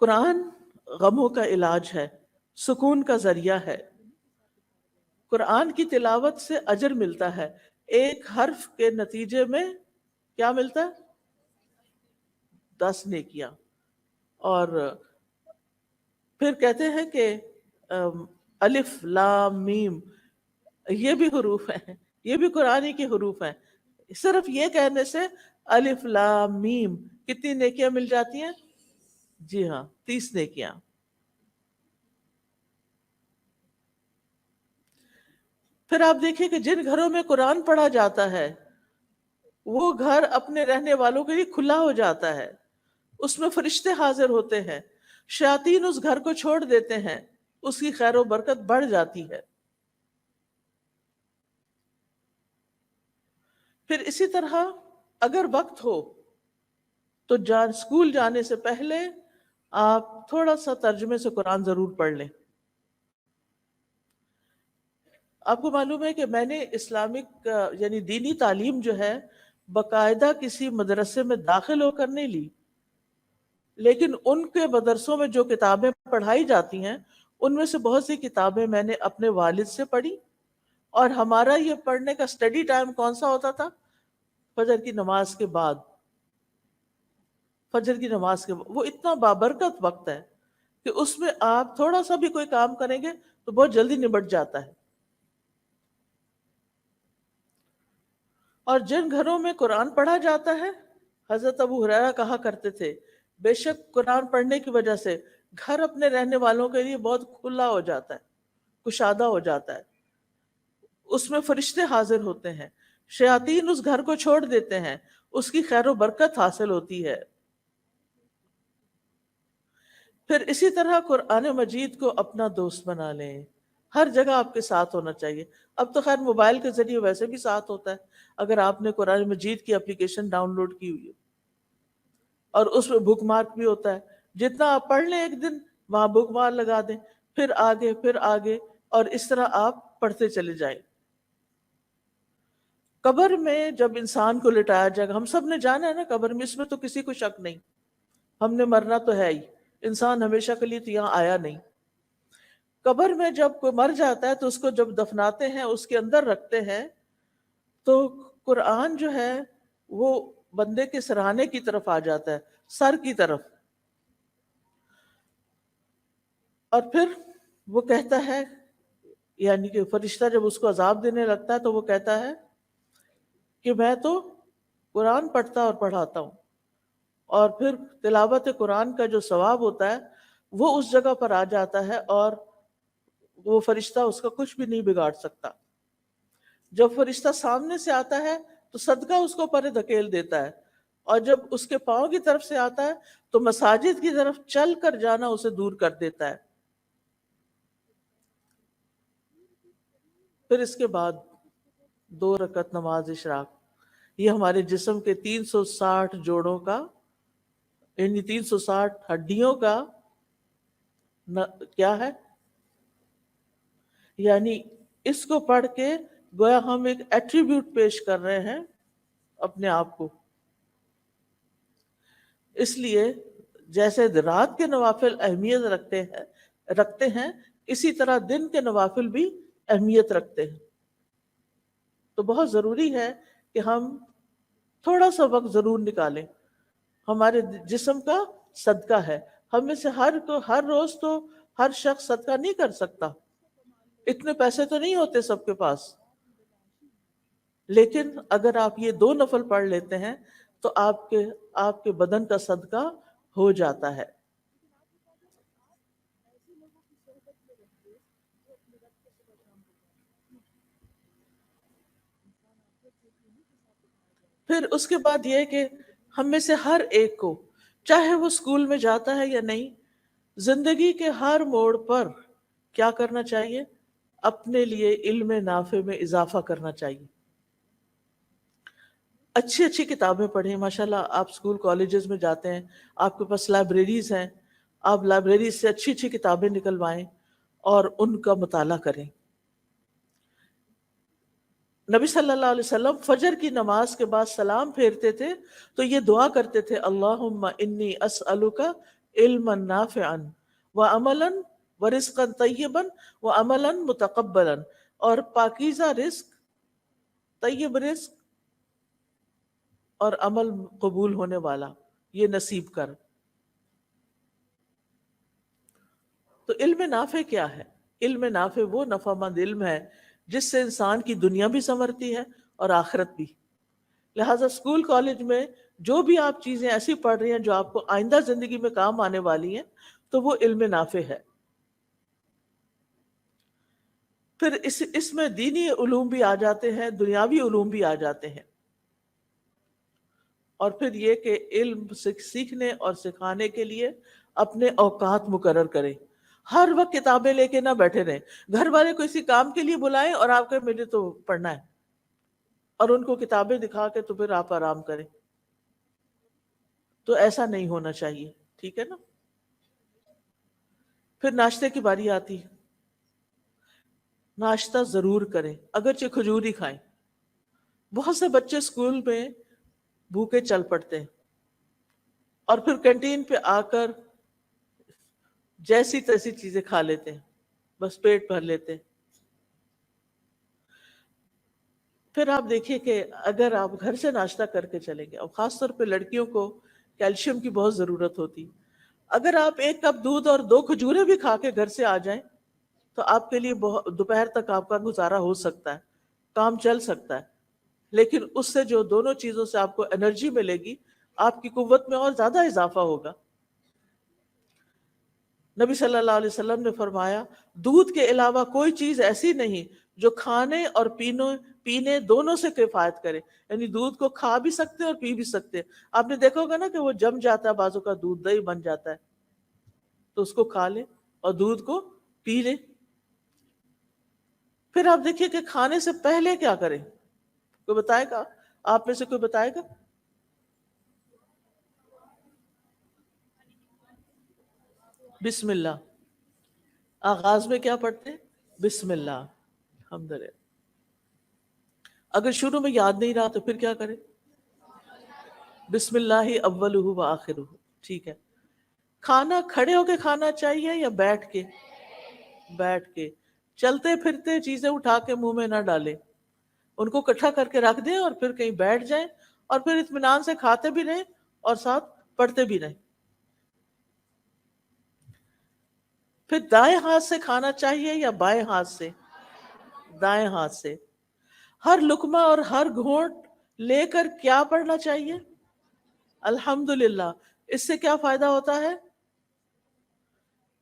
قرآن غموں کا علاج ہے، سکون کا ذریعہ ہے. قرآن کی تلاوت سے اجر ملتا ہے. ایک حرف کے نتیجے میں کیا ملتا ہے؟ 10 نیکیاں. اور پھر کہتے ہیں کہ الف لام میم یہ بھی حروف ہیں، یہ بھی قرآن کے حروف ہیں. صرف یہ کہنے سے الف لام میم کتنی نیکیاں مل جاتی ہیں؟ جی ہاں، 30 نیکیاں. پھر آپ دیکھیں کہ جن گھروں میں قرآن پڑھا جاتا ہے وہ گھر اپنے رہنے والوں کے لیے کھلا ہو جاتا ہے. اس میں فرشتے حاضر ہوتے ہیں، شیاطین اس گھر کو چھوڑ دیتے ہیں، اس کی خیر و برکت بڑھ جاتی ہے. پھر اسی طرح اگر وقت ہو تو اسکول جانے سے پہلے آپ تھوڑا سا ترجمے سے قرآن ضرور پڑھ لیں. آپ کو معلوم ہے کہ میں نے اسلامک یعنی دینی تعلیم جو ہے باقاعدہ کسی مدرسے میں داخل ہو کر نہیں لی، لیکن ان کے مدرسوں میں جو کتابیں پڑھائی جاتی ہیں ان میں سے بہت سی کتابیں میں نے اپنے والد سے پڑھی. اور ہمارا یہ پڑھنے کا سٹڈی ٹائم کون سا ہوتا تھا؟ فجر کی نماز کے بعد. فجر کی نماز کے بعد وہ اتنا بابرکت وقت ہے کہ اس میں آپ تھوڑا سا بھی کوئی کام کریں گے تو بہت جلدی نبٹ جاتا ہے. اور جن گھروں میں قرآن پڑھا جاتا ہے، حضرت ابو ہریرہ کہا کرتے تھے بے شک قرآن پڑھنے کی وجہ سے گھر اپنے رہنے والوں کے لیے بہت کھلا ہو جاتا ہے، کشادہ ہو جاتا ہے. اس میں فرشتے حاضر ہوتے ہیں، شیاطین اس گھر کو چھوڑ دیتے ہیں، اس کی خیر و برکت حاصل ہوتی ہے. پھر اسی طرح قرآن مجید کو اپنا دوست بنا لیں، ہر جگہ آپ کے ساتھ ہونا چاہیے. اب تو خیر موبائل کے ذریعے ویسے بھی ساتھ ہوتا ہے. اگر آپ نے قرآن مجید کی اپلیکیشن ڈاؤن لوڈ کی ہوئی ہے اور اس میں بک مارک بھی ہوتا ہے، جتنا آپ پڑھ لیں ایک دن وہاں بک مارک لگا دیں، پھر آگے اور اس طرح آپ پڑھتے چلے جائیں. قبر میں جب انسان کو لٹایا جائے گا، ہم سب نے جانا ہے نا قبر میں، اس میں تو کسی کو شک نہیں، ہم نے مرنا تو ہے ہی، انسان ہمیشہ کے لیے تو یہاں آیا نہیں. قبر میں جب کوئی مر جاتا ہے تو اس کو جب دفناتے ہیں، اس کے اندر رکھتے ہیں، تو قرآن جو ہے وہ بندے کے سرہانے کی طرف آ جاتا ہے، سر کی طرف، اور پھر وہ کہتا ہے، یعنی کہ فرشتہ جب اس کو عذاب دینے لگتا ہے تو وہ کہتا ہے کہ میں تو قرآن پڑھتا اور پڑھاتا ہوں، اور پھر تلاوت قرآن کا جو ثواب ہوتا ہے وہ اس جگہ پر آ جاتا ہے، اور وہ فرشتہ اس کا کچھ بھی نہیں بگاڑ سکتا. جب فرشتہ سامنے سے آتا ہے تو صدقہ اس کو پرے دھکیل دیتا ہے، اور جب اس کے پاؤں کی طرف سے آتا ہے تو مساجد کی طرف چل کر جانا اسے دور کر دیتا ہے. پھر اس کے بعد 2 رکعت نماز اشراق، یہ ہمارے جسم کے 360 جوڑوں کا، یعنی 360 ہڈیوں کا کیا ہے، یعنی اس کو پڑھ کے گویا ہم ایک ایٹریبیوٹ پیش کر رہے ہیں اپنے آپ کو. اس لیے جیسے رات کے نوافل اہمیت رکھتے ہیں، اسی طرح دن کے نوافل بھی اہمیت رکھتے ہیں. تو بہت ضروری ہے کہ ہم تھوڑا سا وقت ضرور نکالیں. ہمارے جسم کا صدقہ ہے، ہم میں سے ہر روز تو ہر شخص صدقہ نہیں کر سکتا، اتنے پیسے تو نہیں ہوتے سب کے پاس، لیکن اگر آپ یہ 2 نفل پڑھ لیتے ہیں تو آپ کے بدن کا صدقہ ہو جاتا ہے. پھر اس کے بعد یہ کہ ہم میں سے ہر ایک کو، چاہے وہ اسکول میں جاتا ہے یا نہیں، زندگی کے ہر موڑ پر کیا کرنا چاہیے؟ اپنے لیے علم نافع میں اضافہ کرنا چاہیے. اچھی اچھی کتابیں پڑھیں. ماشاءاللہ آپ اسکول کالجز میں جاتے ہیں، آپ کے پاس لائبریریز ہیں، آپ لائبریریز سے اچھی اچھی کتابیں نکلوائیں اور ان کا مطالعہ کریں. نبی صلی اللہ علیہ وسلم فجر کی نماز کے بعد سلام پھیرتے تھے تو یہ دعا کرتے تھے، اللہم انی اسألک علما نافعا وعملا ورزقا طیبا وعملا متقبلا، اور پاکیزہ رزق، طیب رزق اور عمل قبول ہونے والا یہ نصیب کر. تو علم نافع کیا ہے؟ علم نافع وہ نفع مند علم ہے جس سے انسان کی دنیا بھی سنورتی ہے اور آخرت بھی. لہٰذا اسکول کالج میں جو بھی آپ چیزیں ایسی پڑھ رہی ہیں جو آپ کو آئندہ زندگی میں کام آنے والی ہیں تو وہ علم نافع ہے. پھر اس میں دینی علوم بھی آ جاتے ہیں، دنیاوی علوم بھی آ جاتے ہیں. اور پھر یہ کہ علم سیکھنے اور سکھانے کے لیے اپنے اوقات مقرر کریں. ہر وقت کتابیں لے کے نہ بیٹھے رہیں. گھر والے کو اسی کام کے لیے بلائیں اور آپ کہیں مجھے تو پڑھنا ہے، اور ان کو کتابیں دکھا کے تو پھر آپ آرام کریں. تو ایسا نہیں ہونا چاہیے، ٹھیک ہے نا. پھر ناشتے کی باری آتی ہے. ناشتہ ضرور کریں، اگرچہ کھجور ہی کھائیں. بہت سے بچے اسکول میں بھوکے چل پڑتے ہیں اور پھر کینٹین پہ آ کر جیسی تیسی چیزیں کھا لیتے ہیں، بس پیٹ بھر لیتے ہیں. پھر آپ دیکھیے کہ اگر آپ گھر سے ناشتہ کر کے چلیں گے، اور خاص طور پہ لڑکیوں کو کیلشیم کی بہت ضرورت ہوتی، اگر آپ 1 کپ دودھ اور 2 کھجوریں بھی کھا کے گھر سے آ جائیں تو آپ کے لیے دوپہر تک آپ کا گزارا ہو سکتا ہے، کام چل سکتا ہے. لیکن اس سے جو دونوں چیزوں سے آپ کو انرجی ملے گی، آپ کی قوت میں اور زیادہ اضافہ ہوگا. نبی صلی اللہ علیہ وسلم نے فرمایا، دودھ کے علاوہ کوئی چیز ایسی نہیں جو کھانے اور پینے دونوں سے کفایت کرے. یعنی دودھ کو کھا بھی سکتے اور پی بھی سکتے. آپ نے دیکھا ہوگا نا کہ وہ جم جاتا ہے، بازو کا دودھ دہی بن جاتا ہے، تو اس کو کھا لے اور دودھ کو پی لے. پھر آپ دیکھیے کہ کھانے سے پہلے کیا کریں. کوئی بتائے گا؟ آپ میں سے کوئی بتائے گا؟ بسم اللہ. آغاز میں کیا پڑھتے ہیں؟ بسم اللہ. الحمدللہ. اگر شروع میں یاد نہیں رہا تو پھر کیا کریں؟ بسم اللہ اولہ و آخرہ. ٹھیک ہے. کھانا کھڑے ہو کے کھانا چاہیے یا بیٹھ کے؟ بیٹھ کے. چلتے پھرتے چیزیں اٹھا کے منہ میں نہ ڈالیں، ان کو اکٹھا کر کے رکھ دیں اور پھر کہیں بیٹھ جائیں اور پھر اطمینان سے کھاتے بھی رہیں اور ساتھ پڑھتے بھی رہیں. پھر دائیں ہاتھ سے کھانا چاہیے یا بائیں ہاتھ سے؟ دائیں ہاتھ سے. ہر لقمہ اور ہر گھونٹ لے کر کیا پڑھنا چاہیے؟ الحمدللہ. اس سے کیا فائدہ ہوتا ہے؟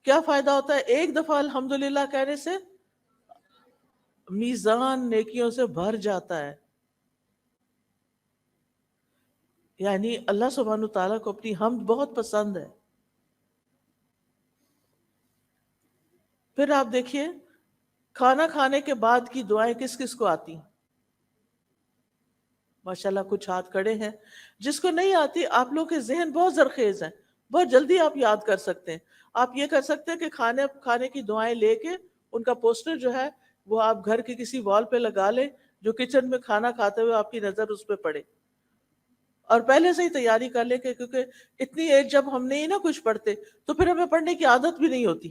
کیا فائدہ ہوتا ہے ایک دفعہ الحمدللہ کہنے سے؟ میزان نیکیوں سے بھر جاتا ہے. یعنی اللہ سبحانہ تعالیٰ کو اپنی حمد بہت پسند ہے. پھر آپ دیکھیے کھانا کھانے کے بعد کی دعائیں کس کس کو آتی ہیں؟ ماشاءاللہ کچھ ہاتھ کھڑے ہیں. جس کو نہیں آتی، آپ لوگ کے ذہن بہت زرخیز ہیں، بہت جلدی آپ یاد کر سکتے ہیں. آپ یہ کر سکتے ہیں کہ کھانے کی دعائیں لے کے ان کا پوسٹر جو ہے وہ آپ گھر کے کسی وال پہ لگا لیں، جو کچن میں کھانا کھاتے ہوئے آپ کی نظر اس پہ پڑے. اور پہلے سے ہی تیاری کر لیں کہ کیونکہ اتنی ایج جب ہم نہیں نا کچھ پڑھتے تو پھر ہمیں پڑھنے کی عادت بھی نہیں ہوتی.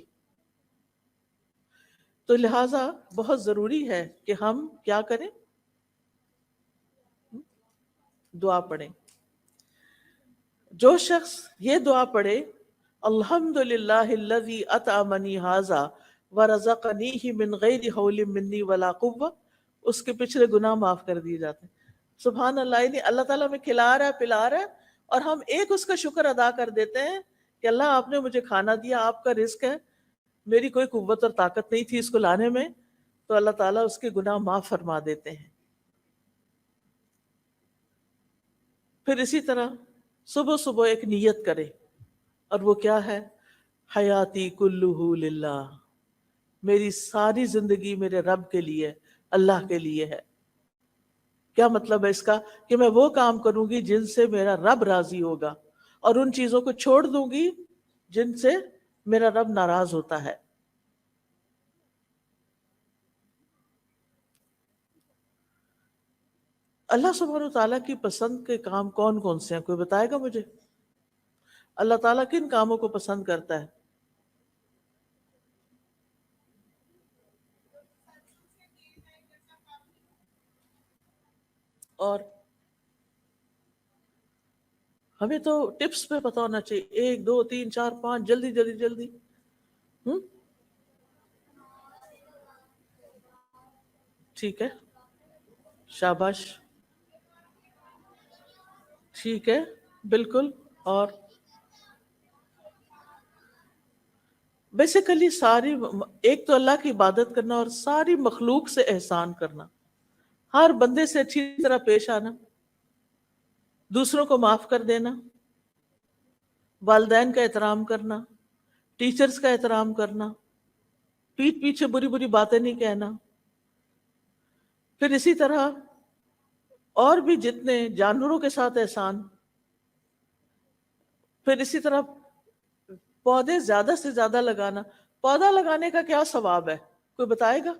تو لہٰذا بہت ضروری ہے کہ ہم کیا کریں؟ دعا پڑھیں. جو شخص یہ دعا پڑھے الحمدللہ الذی اطعمنی ھذا ورزقنیہ من غیر حول منی ولا قوہ، اس کے پچھلے گناہ معاف کر دیے جاتے ہیں. سبحان اللہ. یعنی اللہ تعالیٰ ہمیں کھلا رہا ہے، پلا رہا ہے، اور ہم ایک اس کا شکر ادا کر دیتے ہیں کہ اللہ آپ نے مجھے کھانا دیا، آپ کا رزق ہے، میری کوئی قوت اور طاقت نہیں تھی اس کو لانے میں، تو اللہ تعالیٰ اس کے گناہ معاف فرما دیتے ہیں. پھر اسی طرح صبح صبح ایک نیت کرے، اور وہ کیا ہے؟ حیاتی کلہ للہ، میری ساری زندگی میرے رب کے لیے، اللہ کے لیے ہے. کیا مطلب ہے اس کا؟ کہ میں وہ کام کروں گی جن سے میرا رب راضی ہوگا، اور ان چیزوں کو چھوڑ دوں گی جن سے میرا رب ناراض ہوتا ہے. اللہ سبحانہ و تعالیٰ کی پسند کے کام کون کون سے ہیں؟ کوئی بتائے گا مجھے؟ اللہ تعالیٰ کن کاموں کو پسند کرتا ہے؟ اور ہمیں تو ٹپس پہ پتہ ہونا چاہیے، ایک دو تین چار پانچ، جلدی جلدی جلدی. ہم ٹھیک ہے. شاباش. ٹھیک ہے. بالکل. اور بیسیکلی ساری، ایک تو اللہ کی عبادت کرنا اور ساری مخلوق سے احسان کرنا، ہر بندے سے اچھی طرح پیش آنا، دوسروں کو معاف کر دینا، والدین کا احترام کرنا، ٹیچرز کا احترام کرنا، پیٹھ پیچھے بری بری باتیں نہیں کہنا. پھر اسی طرح اور بھی جتنے جانوروں کے ساتھ احسان. پھر اسی طرح پودے زیادہ سے زیادہ لگانا. پودا لگانے کا کیا ثواب ہے؟ کوئی بتائے گا؟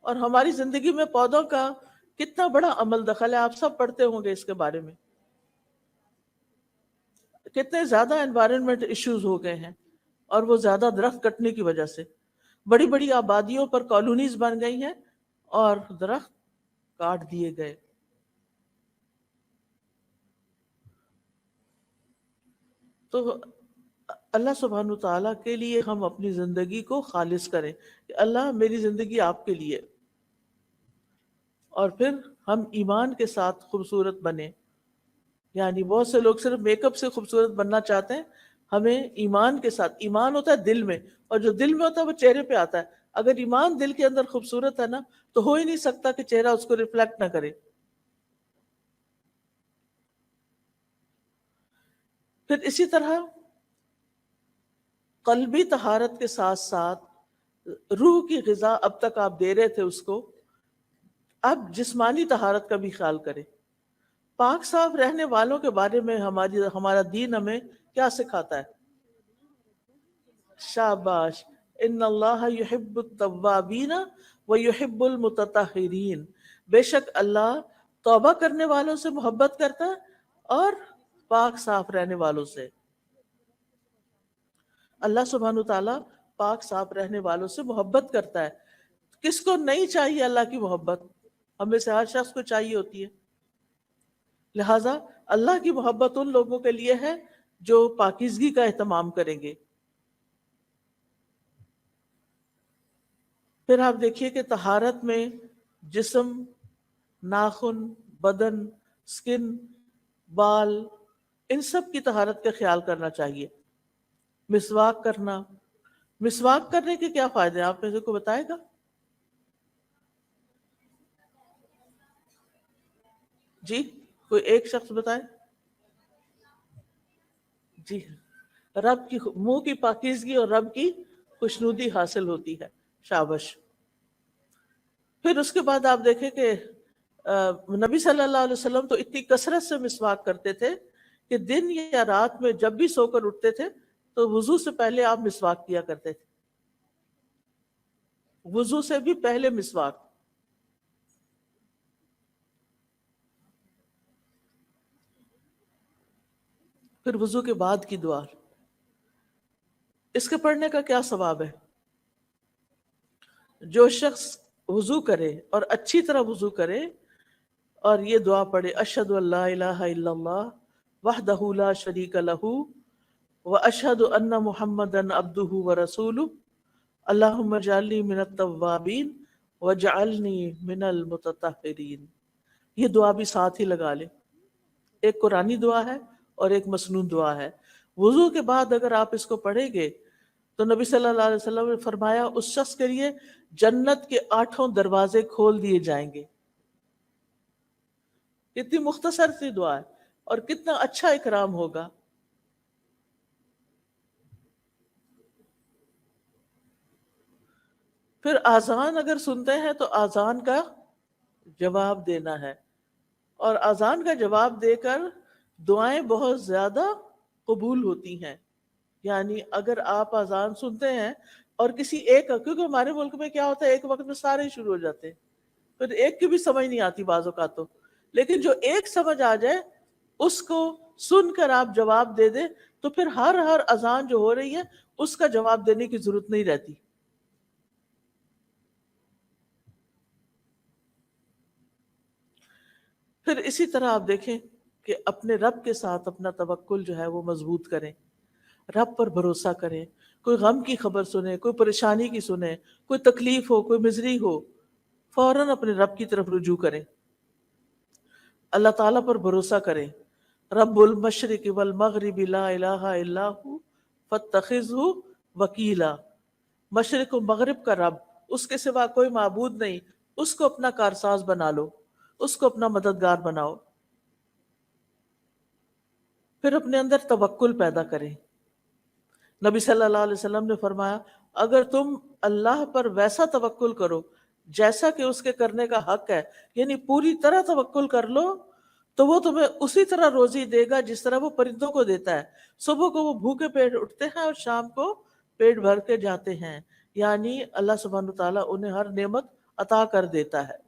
اور ہماری زندگی میں پودوں کا کتنا بڑا عمل دخل ہے، آپ سب پڑھتے ہوں گے اس کے بارے میں. کتنے زیادہ انوائرمنٹ ایشوز ہو گئے ہیں، اور وہ زیادہ درخت کٹنے کی وجہ سے. بڑی بڑی آبادیوں پر کالونیز بن گئی ہیں اور درخت کاٹ دیے گئے. تو اللہ سبحانہ تعالیٰ کے لیے ہم اپنی زندگی کو خالص کریں کہ اللہ میری زندگی آپ کے لیے، اور پھر ہم ایمان کے ساتھ خوبصورت بنیں. یعنی بہت سے لوگ صرف میک اپ سے خوبصورت بننا چاہتے ہیں، ہمیں ایمان کے ساتھ. ایمان ہوتا ہے دل میں، اور جو دل میں ہوتا ہے وہ چہرے پہ آتا ہے. اگر ایمان دل کے اندر خوبصورت ہے نا تو ہو ہی نہیں سکتا کہ چہرہ اس کو ریفلیکٹ نہ کرے. پھر اسی طرح قلبی طہارت کے ساتھ ساتھ روح کی غذا اب تک آپ دے رہے تھے اس کو، اب جسمانی طہارت کا بھی خیال کریں۔ پاک صاف رہنے والوں کے بارے میں ہمارا دین ہمیں کیا سکھاتا ہے؟ شاباش، ان اللہ یحب التوابین و یحب المتطہرین، بے شک اللہ توبہ کرنے والوں سے محبت کرتا ہے اور پاک صاف رہنے والوں سے۔ اللہ سبحانہ تعالیٰ پاک صاف رہنے والوں سے محبت کرتا ہے۔ کس کو نہیں چاہیے اللہ کی محبت؟ ہمیں سے ہر شخص کو چاہیے ہوتی ہے۔ لہٰذا اللہ کی محبت ان لوگوں کے لیے ہے جو پاکیزگی کا اہتمام کریں گے۔ پھر آپ دیکھیے کہ طہارت میں جسم، ناخن، بدن، سکن، بال، ان سب کی طہارت کا خیال کرنا چاہیے۔ مسواک کرنا، مسواک کرنے کے کیا فائدے ہیں آپ میں سے کوئی بتائے گا؟ جی کوئی ایک شخص بتائے۔ جی رب کی منہ کی پاکیزگی اور رب کی خوشنودی حاصل ہوتی ہے۔ شابش۔ پھر اس کے بعد آپ دیکھیں کہ نبی صلی اللہ علیہ وسلم تو اتنی کثرت سے مسواک کرتے تھے کہ دن یا رات میں جب بھی سو کر اٹھتے تھے تو وضو سے پہلے آپ مسواک کیا کرتے تھے، وضو سے بھی پہلے مسواک۔ پھر وضو کے بعد کی دعا، اس کے پڑھنے کا کیا ثواب ہے؟ جو شخص وضو کرے اور اچھی طرح وضو کرے اور یہ دعا پڑھے، اشہد ان لا الہ الا اللہ وحدہ لا شریک لہ واشہد ان محمدا عبدہ ورسولہ اللہم اجعلنی من التوابین واجعلنی من المتطہرین، یہ دعا بھی ساتھ ہی لگا لے۔ ایک قرآنی دعا ہے اور ایک مسنون دعا ہے۔ وضو کے بعد اگر آپ اس کو پڑھیں گے تو نبی صلی اللہ علیہ وسلم نے فرمایا اس شخص کے لیے جنت کے 8 دروازے کھول دیے جائیں گے۔ کتنی مختصر سی دعا ہے اور کتنا اچھا اکرام ہوگا۔ پھر اذان اگر سنتے ہیں تو اذان کا جواب دینا ہے، اور اذان کا جواب دے کر دعائیں بہت زیادہ قبول ہوتی ہیں۔ یعنی اگر آپ اذان سنتے ہیں اور کسی ایک، کیونکہ ہمارے ملک میں کیا ہوتا ہے ایک وقت میں سارے شروع ہو جاتے ہیں، پھر ایک کی بھی سمجھ نہیں آتی بعض اوقات تو، لیکن جو ایک سمجھ آ جائے اس کو سن کر آپ جواب دے دیں تو پھر ہر اذان جو ہو رہی ہے اس کا جواب دینے کی ضرورت نہیں رہتی۔ پھر اسی طرح آپ دیکھیں کہ اپنے رب کے ساتھ اپنا توکل جو ہے وہ مضبوط کریں، رب پر بھروسہ کریں۔ کوئی غم کی خبر سنیں، کوئی پریشانی کی سنیں، کوئی تکلیف ہو، کوئی مزری ہو، فوراً اپنے رب کی طرف رجوع کریں، اللہ تعالیٰ پر بھروسہ کریں۔ رب المشرق والمغرب لا الہ الا ہو فاتخذہ وکیلا، مشرق و مغرب کا رب، اس کے سوا کوئی معبود نہیں، اس کو اپنا کارساز بنا لو، اس کو اپنا مددگار بناؤ۔ پھر اپنے اندر توکل پیدا کریں۔ نبی صلی اللہ علیہ وسلم نے فرمایا اگر تم اللہ پر ویسا توکل کرو جیسا کہ اس کے کرنے کا حق ہے، یعنی پوری طرح توکل کر لو، تو وہ تمہیں اسی طرح روزی دے گا جس طرح وہ پرندوں کو دیتا ہے۔ صبح کو وہ بھوکے پیٹ اٹھتے ہیں اور شام کو پیٹ بھر کے جاتے ہیں، یعنی اللہ سبحانہ تعالیٰ انہیں ہر نعمت عطا کر دیتا ہے۔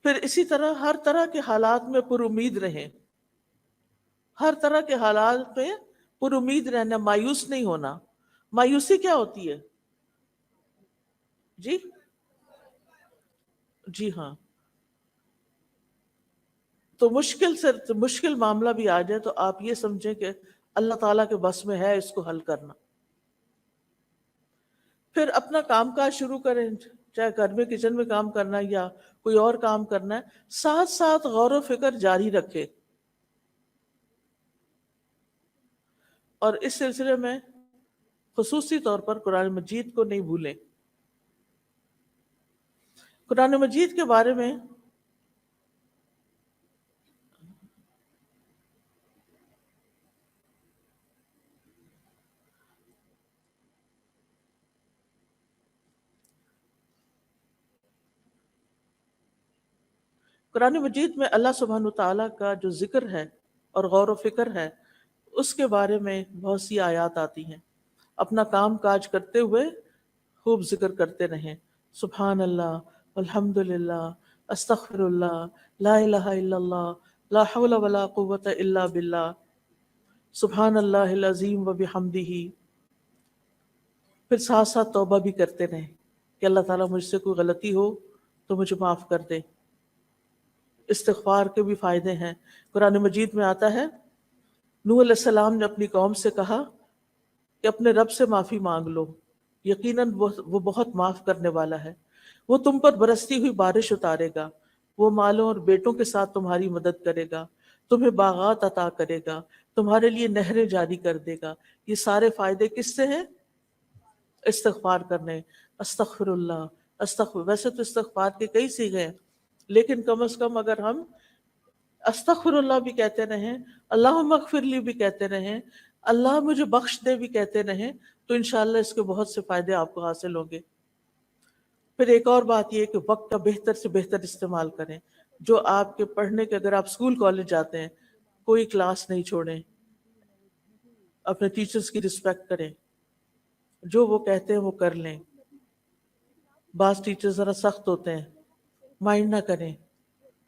پھر اسی طرح ہر طرح کے حالات میں پر امید رہیں، ہر طرح کے حالات میں پر امید رہنا، مایوس نہیں ہونا۔ مایوسی کیا ہوتی ہے؟ جی جی ہاں، تو مشکل معاملہ بھی آ جائے تو آپ یہ سمجھیں کہ اللہ تعالیٰ کے بس میں ہے اس کو حل کرنا۔ پھر اپنا کام کاج شروع کریں، چاہے گھر میں کچن میں کام کرنا ہے یا کوئی اور کام کرنا ہے، ساتھ ساتھ غور و فکر جاری رکھے۔ اور اس سلسلے میں خصوصی طور پر قرآن مجید کو نہیں بھولیں۔ قرآن مجید کے بارے میں قرآن مجید میں اللہ سبحانہ تعالیٰ کا جو ذکر ہے اور غور و فکر ہے اس کے بارے میں بہت سی آیات آتی ہیں. اپنا کام کاج کرتے ہوئے خوب ذکر کرتے رہیں. سبحان اللہ، الحمد للہ، استغفر اللہ، لا الہ الا اللہ، لا حول ولا قوت الا باللہ، سبحان اللہ العظیم و بحمدہ. پھر ساتھ ساتھ توبہ بھی کرتے رہیں کہ اللہ تعالیٰ مجھ سے کوئی غلطی ہو تو مجھے معاف کر دے. استغفار کے بھی فائدے ہیں. قرآن مجید میں آتا ہے نوح علیہ السلام نے اپنی قوم سے کہا کہ اپنے رب سے معافی مانگ لو، یقیناً وہ بہت معاف کرنے والا ہے. وہ تم پر برستی ہوئی بارش اتارے گا، وہ مالوں اور بیٹوں کے ساتھ تمہاری مدد کرے گا، تمہیں باغات عطا کرے گا، تمہارے لیے نہریں جاری کر دے گا. یہ سارے فائدے کس سے ہیں؟ استغفار کرنے. استغفر اللہ، استغفر. ویسے تو استغفار کے کئی صیغے ہیں، لیکن کم از کم اگر ہم استغفر اللہ بھی کہتے رہیں، اللہم اغفر لی بھی کہتے رہیں، اللہ مجھے بخش دے بھی کہتے رہیں، تو انشاءاللہ اس کے بہت سے فائدے آپ کو حاصل ہوں گے. پھر ایک اور بات یہ کہ وقت کا بہتر سے بہتر استعمال کریں. جو آپ کے پڑھنے کے، اگر آپ اسکول کالج جاتے ہیں، کوئی کلاس نہیں چھوڑیں، اپنے ٹیچرز کی رسپیکٹ کریں، جو وہ کہتے ہیں وہ کر لیں. بعض ٹیچر ذرا سخت ہوتے ہیں، مائنڈ نہ کریں،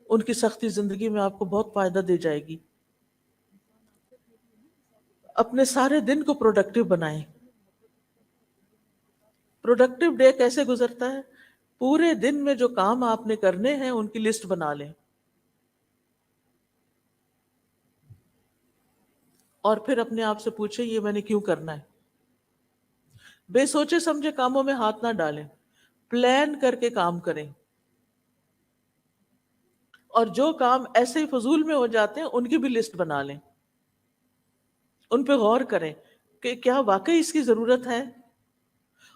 ان کی سختی زندگی میں آپ کو بہت فائدہ دے جائے گی. اپنے سارے دن کو پروڈکٹیو بنائیں. پروڈکٹیو ڈے کیسے گزرتا ہے؟ پورے دن میں جو کام آپ نے کرنے ہیں ان کی لسٹ بنا لیں، اور پھر اپنے آپ سے پوچھیں یہ میں نے کیوں کرنا ہے. بے سوچے سمجھے کاموں میں ہاتھ نہ ڈالیں، پلان کر کے کام کریں. اور جو کام ایسے ہی فضول میں ہو جاتے ہیں ان کی بھی لسٹ بنا لیں، ان پہ غور کریں کہ کیا واقعی اس کی ضرورت ہے.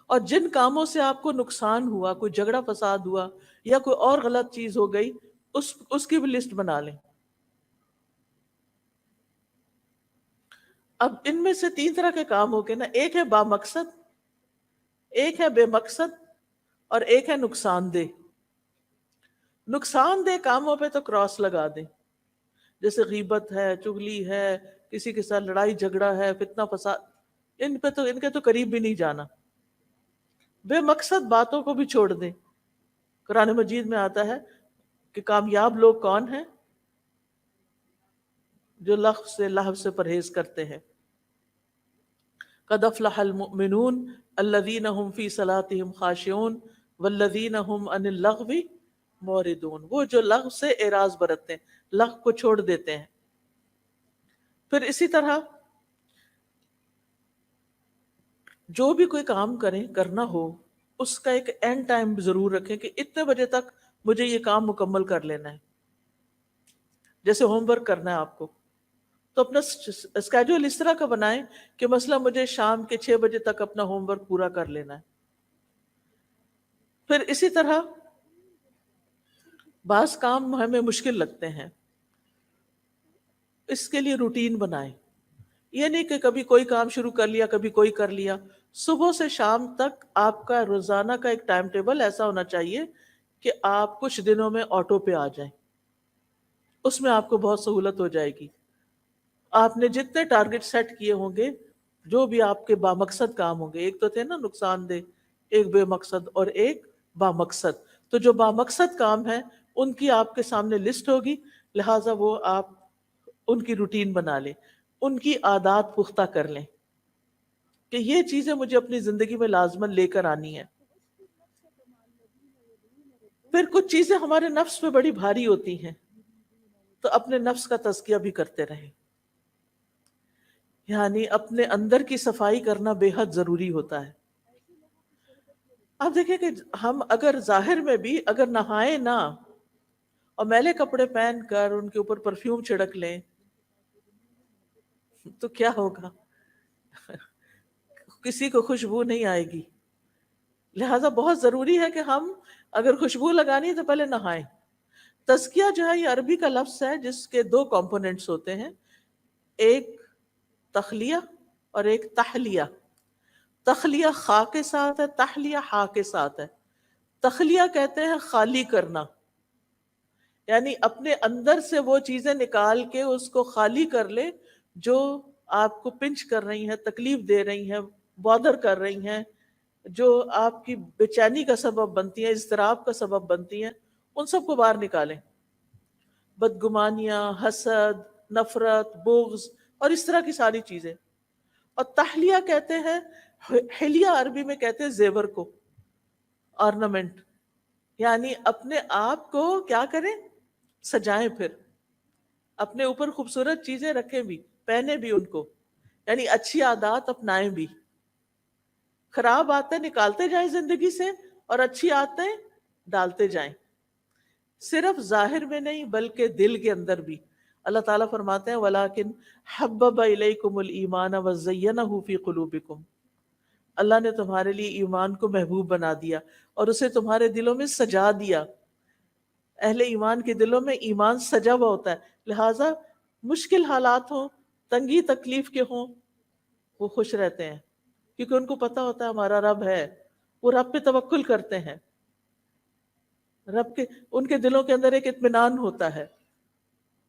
اور جن کاموں سے آپ کو نقصان ہوا، کوئی جھگڑا فساد ہوا یا کوئی اور غلط چیز ہو گئی، اس کی بھی لسٹ بنا لیں. اب ان میں سے تین طرح کے کام ہو گئے نا، ایک ہے با مقصد، ایک ہے بے مقصد، اور ایک ہے نقصان دہ. نقصان دہ کاموں پہ تو کراس لگا دیں، جیسے غیبت ہے، چغلی ہے، کسی کے ساتھ لڑائی جھگڑا ہے، فتنہ فساد، ان کے تو قریب بھی نہیں جانا. بے مقصد باتوں کو بھی چھوڑ دیں. قرآن مجید میں آتا ہے کہ کامیاب لوگ کون ہیں؟ جو لغو سے پرہیز کرتے ہیں. قد افلح المؤمنون الذین هم فی صلاتهم خاشعون والذین هم عن اللغو معرضون. وہ جو لغو سے اعراض برتتے ہیں، لغو کو چھوڑ دیتے ہیں. پھر اسی طرح جو بھی کوئی کام کرنا ہو، اس کا ایک اینڈ ٹائم ضرور رکھیں کہ اتنے بجے تک مجھے یہ کام مکمل کر لینا ہے. جیسے ہوم ورک کرنا ہے آپ کو، تو اپنا اسکیجول اس طرح کا بنائیں کہ مثلا مجھے شام کے 6 بجے تک اپنا ہوم ورک پورا کر لینا ہے. پھر اسی طرح بعض کام ہمیں مشکل لگتے ہیں، اس کے لیے روٹین بنائیں. یہ نہیں کہ کبھی کوئی کام شروع کر لیا، کبھی کوئی کر لیا. صبح سے شام تک آپ کا روزانہ کا ایک ٹائم ٹیبل ایسا ہونا چاہیے کہ آپ کچھ دنوں میں آٹو پہ آ جائیں. اس میں آپ کو بہت سہولت ہو جائے گی. آپ نے جتنے ٹارگٹ سیٹ کیے ہوں گے، جو بھی آپ کے بامقصد کام ہوں گے، ایک تو تھے نا نقصان دہ، ایک بے مقصد اور ایک بامقصد. تو جو بامقصد کام ہے ان کی آپ کے سامنے لسٹ ہوگی، لہٰذا وہ آپ ان کی روٹین بنا لیں، ان کی عادات پختہ کر لیں کہ یہ چیزیں مجھے اپنی زندگی میں لازماً لے کر آنی ہے. پھر کچھ چیزیں ہمارے نفس پہ بڑی بھاری ہوتی ہیں، تو اپنے نفس کا تزکیہ بھی کرتے رہیں. یعنی اپنے اندر کی صفائی کرنا بے حد ضروری ہوتا ہے. آپ دیکھیں کہ ہم اگر ظاہر میں بھی اگر نہائے نہ اور میلے کپڑے پہن کر ان کے اوپر پرفیوم چھڑک لیں تو کیا ہوگا؟ کسی کو خوشبو نہیں آئے گی. لہٰذا بہت ضروری ہے کہ ہم اگر خوشبو لگانی ہے تو پہلے نہائیں. تزکیہ جو ہے یہ عربی کا لفظ ہے جس کے دو کمپوننٹس ہوتے ہیں، ایک تخلیہ اور ایک تحلیہ. تخلیہ خا کے ساتھ ہے، تحلیہ ہا کے ساتھ ہے. تخلیہ کہتے ہیں خالی کرنا، یعنی اپنے اندر سے وہ چیزیں نکال کے اس کو خالی کر لے جو آپ کو پنچ کر رہی ہیں، تکلیف دے رہی ہیں، بادر کر رہی ہیں، جو آپ کی بے چینی کا سبب بنتی ہیں، اضطراب کا سبب بنتی ہیں، ان سب کو باہر نکالیں. بدگمانیاں، حسد، نفرت، بغض اور اس طرح کی ساری چیزیں. اور تحلیہ کہتے ہیں، حلیہ عربی میں کہتے ہیں زیور کو، آرنامنٹ. یعنی اپنے آپ کو کیا کریں؟ سجائیں. پھر اپنے اوپر خوبصورت چیزیں رکھیں بھی، پہنے بھی ان کو. یعنی اچھی عادات اپنائیں بھی. خراب عادتیں نکالتے جائیں زندگی سے اور اچھی عادتیں ڈالتے جائیں. صرف ظاہر میں نہیں بلکہ دل کے اندر بھی. اللہ تعالیٰ فرماتے ہیں وَلَٰكِنْ حَبَّبَ إِلَيْكُمُ الْإِيمَانَ وَزَيَّنَهُ فِي قُلُوبِكُمْ. اللہ نے تمہارے لیے ایمان کو محبوب بنا دیا اور اسے تمہارے دلوں میں سجا دیا. اہل ایمان کے دلوں میں ایمان سجا ہوا ہوتا ہے، لہٰذا مشکل حالات ہوں، تنگی تکلیف کے ہوں، وہ خوش رہتے ہیں کیونکہ ان کو پتا ہوتا ہے ہمارا رب ہے. وہ رب پہ توکل کرتے ہیں. رب کے ان کے دلوں کے اندر ایک اطمینان ہوتا ہے.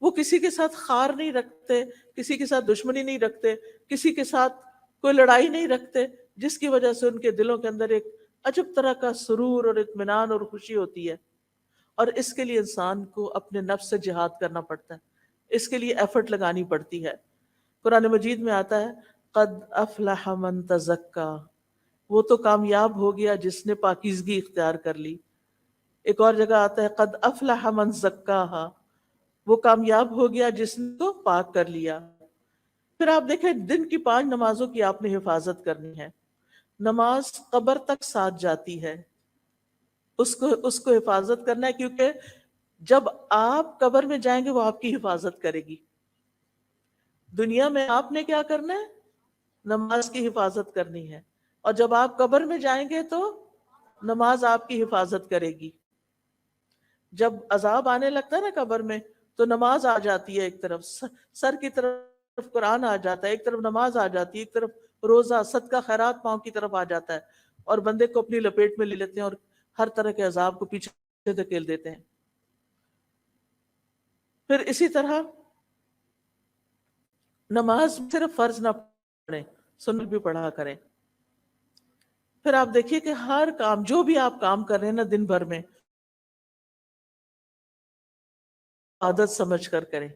وہ کسی کے ساتھ خار نہیں رکھتے، کسی کے ساتھ دشمنی نہیں رکھتے، کسی کے ساتھ کوئی لڑائی نہیں رکھتے، جس کی وجہ سے ان کے دلوں کے اندر ایک عجب طرح کا سرور اور اطمینان اور خوشی ہوتی ہے. اور اس کے لیے انسان کو اپنے نفس سے جہاد کرنا پڑتا ہے، اس کے لیے ایفرٹ لگانی پڑتی ہے. قرآن مجید میں آتا ہے قد افلح من تزکا، وہ تو کامیاب ہو گیا جس نے پاکیزگی اختیار کر لی. ایک اور جگہ آتا ہے قد افلح من زکاہا، وہ کامیاب ہو گیا جس نے تو پاک کر لیا. پھر آپ دیکھیں دن کی 5 نمازوں کی آپ نے حفاظت کرنی ہے. نماز قبر تک ساتھ جاتی ہے، اس کو حفاظت کرنا ہے، کیونکہ جب آپ قبر میں جائیں گے وہ آپ کی حفاظت کرے گی. دنیا میں آپ نے کیا کرنا ہے؟ نماز کی حفاظت کرنی ہے. اور جب آپ قبر میں جائیں گے تو نماز آپ کی حفاظت کرے گی. جب عذاب آنے لگتا ہے نا قبر میں تو نماز آ جاتی ہے، ایک طرف سر کی طرف قرآن آ جاتا ہے، ایک طرف نماز آ جاتی ہے، ایک طرف روزہ صدقہ خیرات پاؤں کی طرف آ جاتا ہے، اور بندے کو اپنی لپیٹ میں لے لیتے ہیں اور ہر طرح کے عذاب کو پیچھے دھکیل دیتے ہیں. پھر اسی طرح نماز صرف فرض نہ پڑھیں، سنت بھی پڑھا کریں. پھر آپ دیکھیے کہ ہر کام جو بھی آپ کام کر رہے ہیں نا دن بھر میں، عادت سمجھ کر کریں،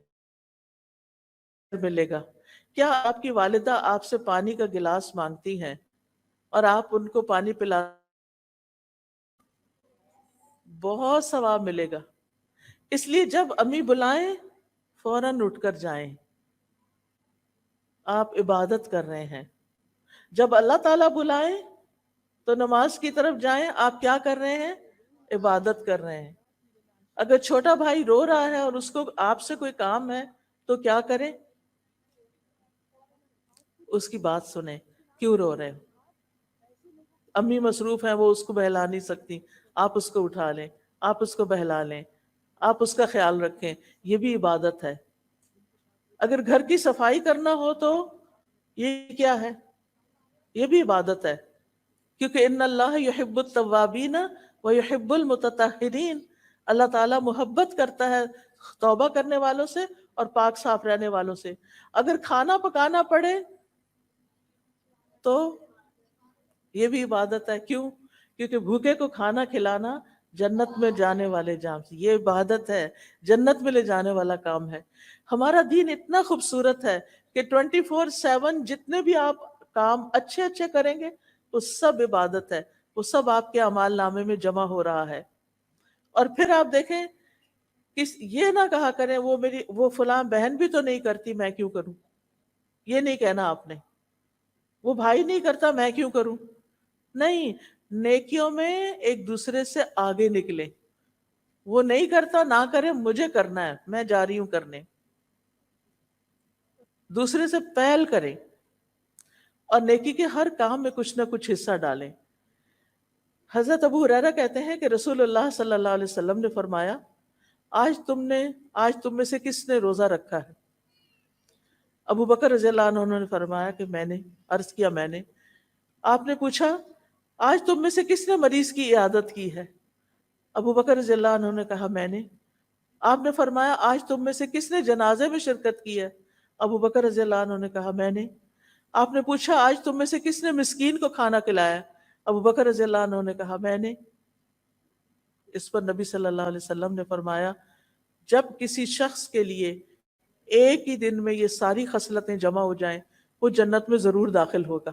ملے گا. کیا آپ کی والدہ آپ سے پانی کا گلاس مانگتی ہیں اور آپ ان کو پانی پلا، بہت ثواب ملے گا. اس لیے جب امی بلائیں فوراً اٹھ کر جائیں، آپ عبادت کر رہے ہیں. جب اللہ تعالیٰ بلائیں تو نماز کی طرف جائیں، آپ کیا کر رہے ہیں؟ عبادت کر رہے ہیں. اگر چھوٹا بھائی رو رہا ہے اور اس کو آپ سے کوئی کام ہے تو کیا کریں؟ اس کی بات سنیں، کیوں رو رہے ہیں؟ امی مصروف ہیں، وہ اس کو بہلا نہیں سکتی، آپ اس کو اٹھا لیں، آپ اس کو بہلا لیں، آپ اس کا خیال رکھیں. یہ بھی عبادت ہے. اگر گھر کی صفائی کرنا ہو تو یہ کیا ہے؟ یہ بھی عبادت ہے، کیونکہ ان اللہ یحب التوابین ویحب المتطہرین. اللہ تعالیٰ محبت کرتا ہے توبہ کرنے والوں سے اور پاک صاف رہنے والوں سے. اگر کھانا پکانا پڑے تو یہ بھی عبادت ہے. کیوں؟ کیونکہ بھوکے کو کھانا کھلانا جنت میں جانے والے جام سے، یہ عبادت ہے، جنت میں لے جانے والا کام ہے. ہمارا دین اتنا خوبصورت ہے کہ 24/7 جتنے بھی آپ کام اچھے اچھے کریں گے وہ سب عبادت ہے، وہ سب آپ کے اعمال نامے میں جمع ہو رہا ہے. اور پھر آپ دیکھیں یہ نہ کہا کریں وہ فلاں بہن بھی تو نہیں کرتی میں کیوں کروں. یہ نہیں کہنا آپ نے. وہ بھائی نہیں کرتا میں کیوں کروں. نہیں، نیکیوں میں ایک دوسرے سے آگے نکلے. وہ نہیں کرتا نہ کرے، مجھے کرنا ہے، میں جا رہی ہوں کرنے. دوسرے سے پہل کریں اور نیکی کے ہر کام میں کچھ نہ کچھ حصہ ڈالیں. حضرت ابو ہریرہ کہتے ہیں کہ رسول اللہ صلی اللہ علیہ وسلم نے فرمایا آج تم میں سے کس نے روزہ رکھا ہے؟ ابو بکر رضی اللہ عنہ نے فرمایا کہ میں نے. عرض کیا میں نے. آپ نے پوچھا آج تم میں سے کس نے مریض کی عیادت کی ہے؟ ابو بکر رضی اللہ عنہ نے کہا میں نے. آپ نے فرمایا آج تم میں سے کس نے جنازے میں شرکت کی ہے؟ ابو بکر رضی اللہ عنہ نے کہا میں نے۔ آپ نے پوچھا آج تم میں سے کس نے مسکین کو کھانا کھلایا؟ ابو بکر رضی اللہ عنہ نے کہا میں نے۔ اس پر نبی صلی اللہ علیہ وسلم نے فرمایا جب کسی شخص کے لیے ایک ہی دن میں یہ ساری خصلتیں جمع ہو جائیں وہ جنت میں ضرور داخل ہوگا۔